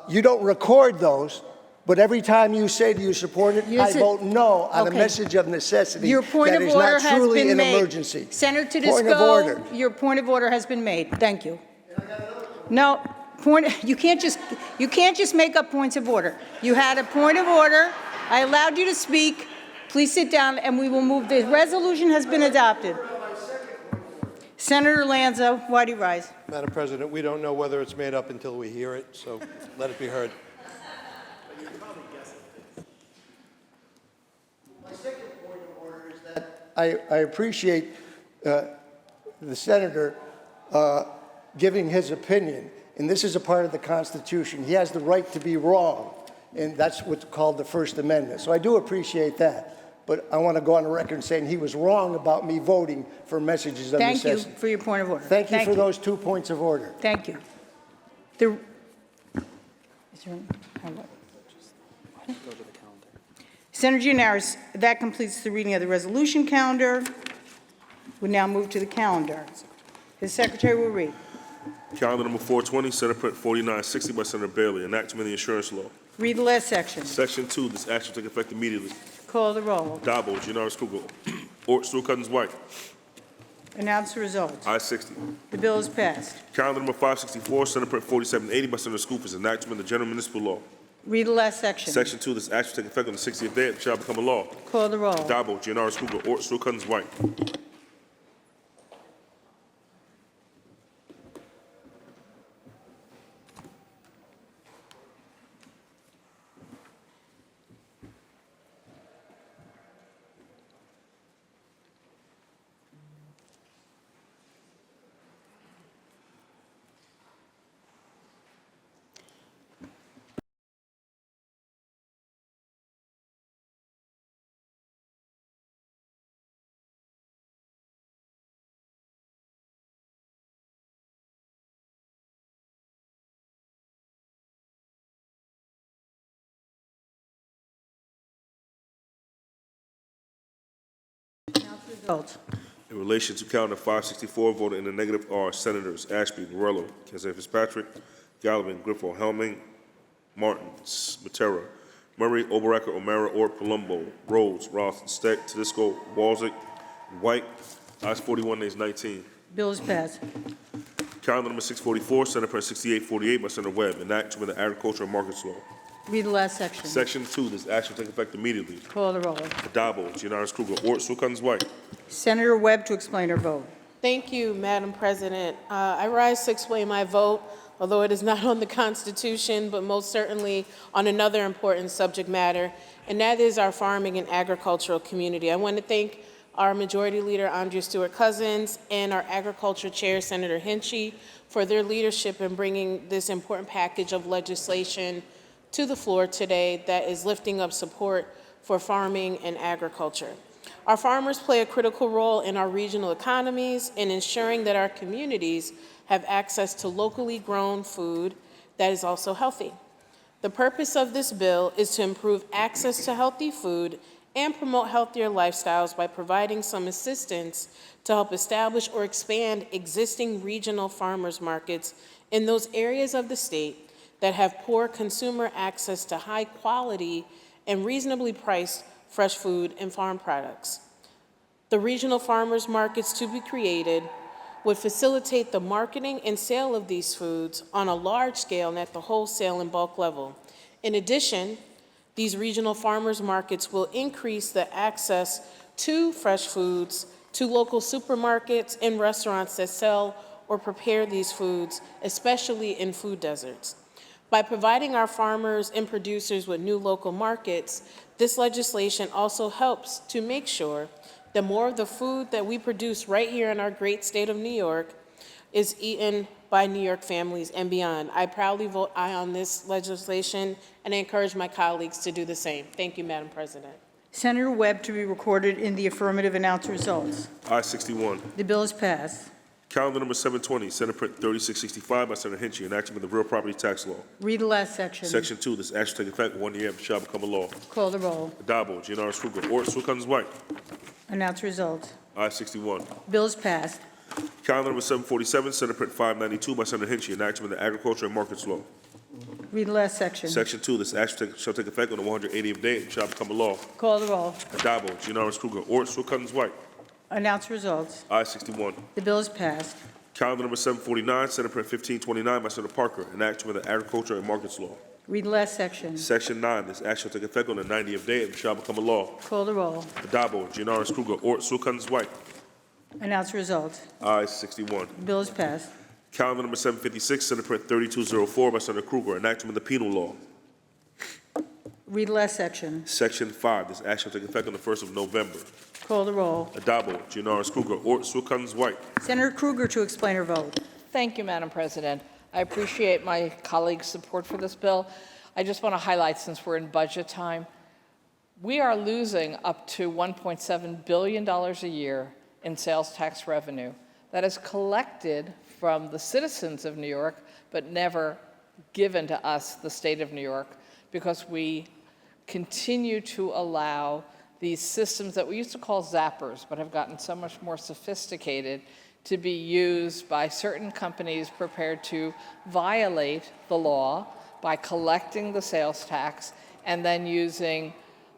You don't record those, but every time you say, do you support it, I vote no on a message of necessity. Your point that of is order not has truly been an made. emergency. Senator Point of order. Tedisco, your point of order has been made. Thank you. No, you can't just make up points of order. You had a point of order. I allowed you to speak. Please sit down, and we will move. The resolution has been adopted. Senator Lanza, why do you rise? Madam President, we don't know whether it's made up until we hear it, so let it be heard. My second point of order is that I appreciate the senator giving his opinion, and this is a part of the Constitution. He has the right to be wrong, and that's what's called the First Amendment. So I do appreciate that. But I want to go on the record saying he was wrong about me voting for messages of necessity. Thank you for your point of order. Thank you for those 2 points of order. Thank you. Senator Gianaris, that completes the reading of the resolution calendar. We now move to the calendar. The Secretary will read. Calendar number 420, Senate Print 4960 by Senator Bailey, enactment of the insurance law. Read the last section. Section 2, this action will take effect immediately. Call the roll. Dabo, Gianaris Kruger, Ort, Stewart Cousins White. Announce the result. I-60. The bill is passed. Calendar number 564, Senate Print 4780 by Senator Scoofers, enactment of the general municipal law. Read the last section. Section 2, this action will take effect on the 60th day and shall become a law. Call the roll. Dabo, Gianaris Kruger, Ort, Stewart Cousins White. results. In relation to calendar 564, voted in the negative are Senators Ashby, Morello, Kenzé Fitzpatrick, Gallivan, Griffo, Helming, Martins, Matera, Murray, Oberacker, O'Mara, Ort, Palumbo, Rhodes, Ross, Steck, Tedisco, Walzick, White. Ayes 41, nays 19. Bill is passed. Calendar number 644, Senate Press 6848 by Senator Webb, enactment of the Agriculture and Markets Law. Read the last section. Section 2, this action will take effect immediately. Call the roll. Adabo, Giannaris Kruger, Ort, Sukans, White. Senator Webb to explain her vote. Thank you, Madam President. I rise to explain my vote, although it is not on the Constitution, but most certainly on another important subject matter, and that is our farming and agricultural community. I want to thank our Majority Leader, Andrea Stewart-Cousins, and our Agriculture Chair, Senator Hinchey, for their leadership in bringing this important package of legislation to the floor today that is lifting up support for farming and agriculture. Our farmers play a critical role in our regional economies in ensuring that our communities have access to locally grown food that is also healthy. The purpose of this bill is to improve access to healthy food and promote healthier lifestyles by providing some assistance to help establish or expand existing regional farmers markets in those areas of the state that have poor consumer access to high quality and reasonably priced fresh food and farm products. The regional farmers markets to be created would facilitate the marketing and sale of these foods on a large scale and at the wholesale and bulk level. In addition, these regional farmers markets will increase the access to fresh foods to local supermarkets and restaurants that sell or prepare these foods, especially in food deserts. By providing our farmers and producers with new local markets, this legislation also helps to make sure that more of the food that we produce right here in our great state of New York is eaten by New York families and beyond. I proudly vote aye on this legislation, and I encourage my colleagues to do the same. Thank you, Madam President. Senator Webb to be recorded in the affirmative. Announce the results. Ayes 61. The bill is passed. Calendar number 720, Senate Print 3665 by Senator Hinchey, enactment of the Real Property Tax Law. Read the last section. Section 2, this action take effect 1 year and shall become a law. Call the roll. Adabo, Giannaris Kruger, Ort, Sukans, White. Announce the results. Ayes 61. Bill is passed. Calendar number 747, Senate Print 592 by Senator Hinchey, enactment of the Agriculture and Markets Law. Read the last section. Section 2, this action shall take effect on the 180th day and shall become a law. Call the roll. Adabo, Giannaris Kruger, Ort, Sukans, White. Announce the results. Ayes 61. The bill is passed. Calendar number 749, Senate Print 1529 by Senator Parker, enactment of the Agriculture and Markets Law. Read the last section. Section 9, this action shall take effect on the 90th day and shall become a law. Call the roll. Adabo, Giannaris Kruger, Ort, Sukans, White. Announce the results. Ayes 61. The bill is passed. Calendar number 756, Senate Print 3204 by Senator Kruger, enactment of the Penal Law. Read the last section. Section 5, this action will take effect on the 1st of November. Call the roll. Adabo, Giannaris Kruger, Ort, Sukans, White. Senator Kruger to explain her vote. Thank you, Madam President. I appreciate my colleagues' support for this bill. I just want to highlight, since we're in budget time, we are losing up to $1.7 billion a year in sales tax revenue that is collected from the citizens of New York, but never given to us, the state of New York, because we continue to allow these systems that we used to call zappers, but have gotten so much more sophisticated, to be used by certain companies prepared to violate the law by collecting the sales tax and then using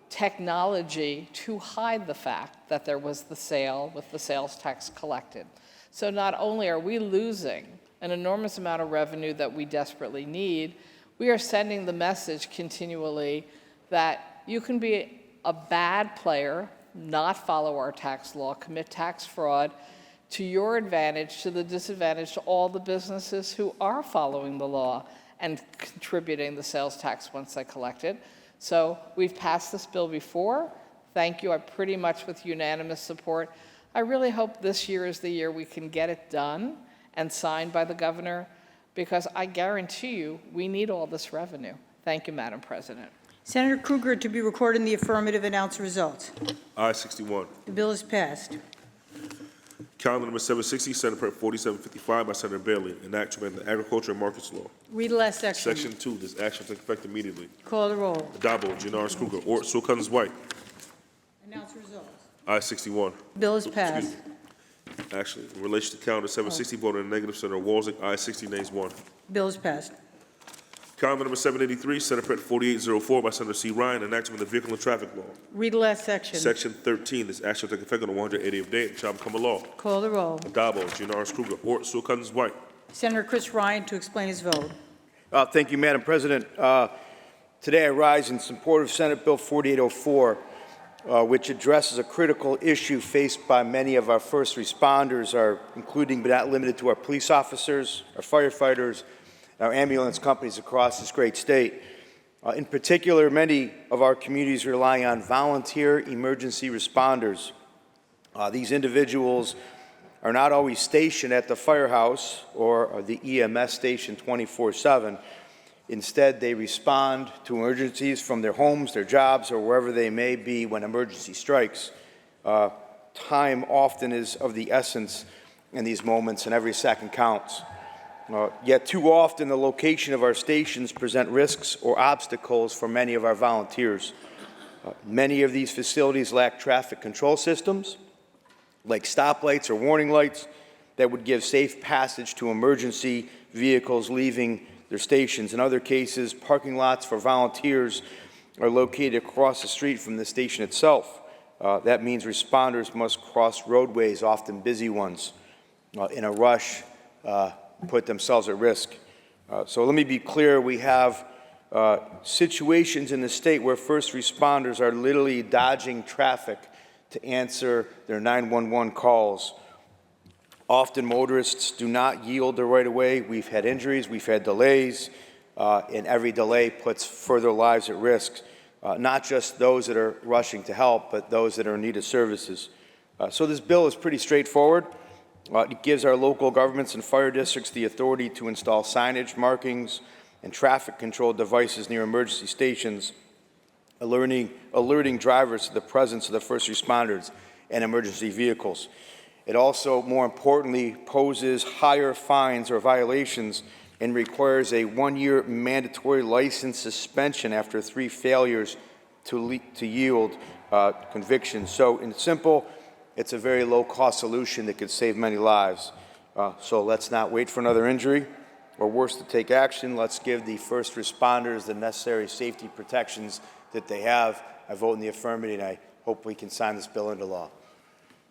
technology to hide the fact that there was the sale with the sales tax collected. So not only are we losing an enormous amount of revenue that we desperately need, we are sending the message continually that you can be a bad player, not follow our tax law, commit tax fraud to your advantage, to the disadvantage to all the businesses who are following the law and contributing the sales tax once they collect it. So we've passed this bill before. Thank you. I pretty much with unanimous support. I really hope this year is the year we can get it done and signed by the governor, because I guarantee you we need all this revenue. Thank you, Madam President. Senator Kruger to be recorded in the affirmative. Announce the results. Ayes 61. The bill is passed. Calendar number 760, Senate Print 4755 by Senator Bailey, enactment of the Agriculture and Markets Law. Read the last section. Section 2, this action will take effect immediately. Call the roll. Adabo, Giannaris Kruger, Ort, Sukans, White. Announce the results. I-61. Bill is passed. Actually, in relation to calendar 760, voted in the negative. Senator Walczak, aye, 60 nays, 1. Bill is passed. Calendar number 783, Senate Print 4804 by Senator C. Ryan, enactment of the Vehicle and Traffic Law. Read the last section. Section 13, this act shall take effect on the 180th day, and shall become a law. Call the roll. Addabbo, Gianaris Kruger, Ort, Sewell Cousins, White. Senator Chris Ryan to explain his vote. Thank you, Madam President. Today I rise in support of Senate Bill 4804, which addresses a critical issue faced by many of our first responders, including but not limited to our police officers, our firefighters, our ambulance companies across this great state. In particular, many of our communities rely on volunteer emergency responders. These individuals are not always stationed at the firehouse or the EMS station 24/7. Instead, they respond to emergencies from their homes, their jobs, or wherever they may be when emergency strikes. Time often is of the essence in these moments, and every second counts. Yet too often, the location of our stations present risks or obstacles for many of our volunteers. Many of these facilities lack traffic control systems, like stoplights or warning lights, that would give safe passage to emergency vehicles leaving their stations. In other cases, parking lots for volunteers are located across the street from the station itself. That means responders must cross roadways, often busy ones, in a rush, put themselves at risk. So let me be clear, we have situations in the state where first responders are literally dodging traffic to answer their 911 calls. Often motorists do not yield the right of way. We've had injuries, we've had delays, and every delay puts further lives at risk, not just those that are rushing to help, but those that are in need of services. So this bill is pretty straightforward. It gives our local governments and fire districts the authority to install signage, markings, and traffic control devices near emergency stations, alerting drivers to the presence of the first responders and emergency vehicles. It also, more importantly, poses higher fines or violations and requires a 1-year mandatory license suspension after 3 failures to yield convictions. So, in simple, it's a very low-cost solution that could save many lives. So let's not wait for another injury, or worse, to take action. Let's give the first responders the necessary safety protections that they have. I vote in the affirmative, and I hope we can sign this bill into law.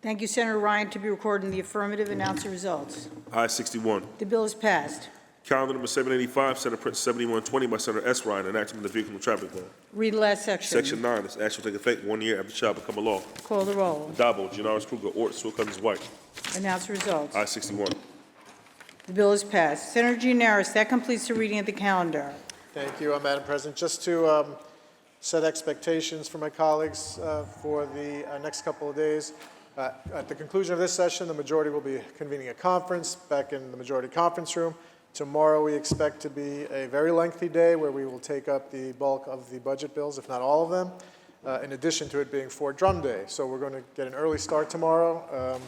Thank you, Senator Ryan. To be recorded in the affirmative, announce the results. I-61. The bill is passed. Calendar number 785, Senate Print 7120 by Senator S. Ryan, enactment of the Vehicle and Traffic Law. Read the last section. Section 9, this act shall take effect 1 year after it shall become a law. Call the roll. Addabbo, Gianaris Kruger, Ort, Sewell Cousins, White. Announce the results. I-61. The bill is passed. Senator Gianaris, that completes the reading of the calendar. Thank you, Madam President. Just to set expectations for my colleagues for the next couple of days. At the conclusion of this session, the majority will be convening a conference back in the majority conference room. Tomorrow we expect to be a very lengthy day where we will take up the bulk of the budget bills, if not all of them, in addition to it being Fort Drum Day. So we're going to get an early start tomorrow.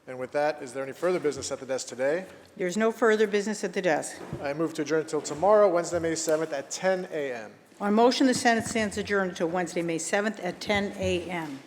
And with that, is there any further business at the desk today? There's no further business at the desk. I move to adjourn until tomorrow, Wednesday, May 7th at 10 a.m. On motion, the Senate stands adjourned until Wednesday, May 7th at 10 a.m.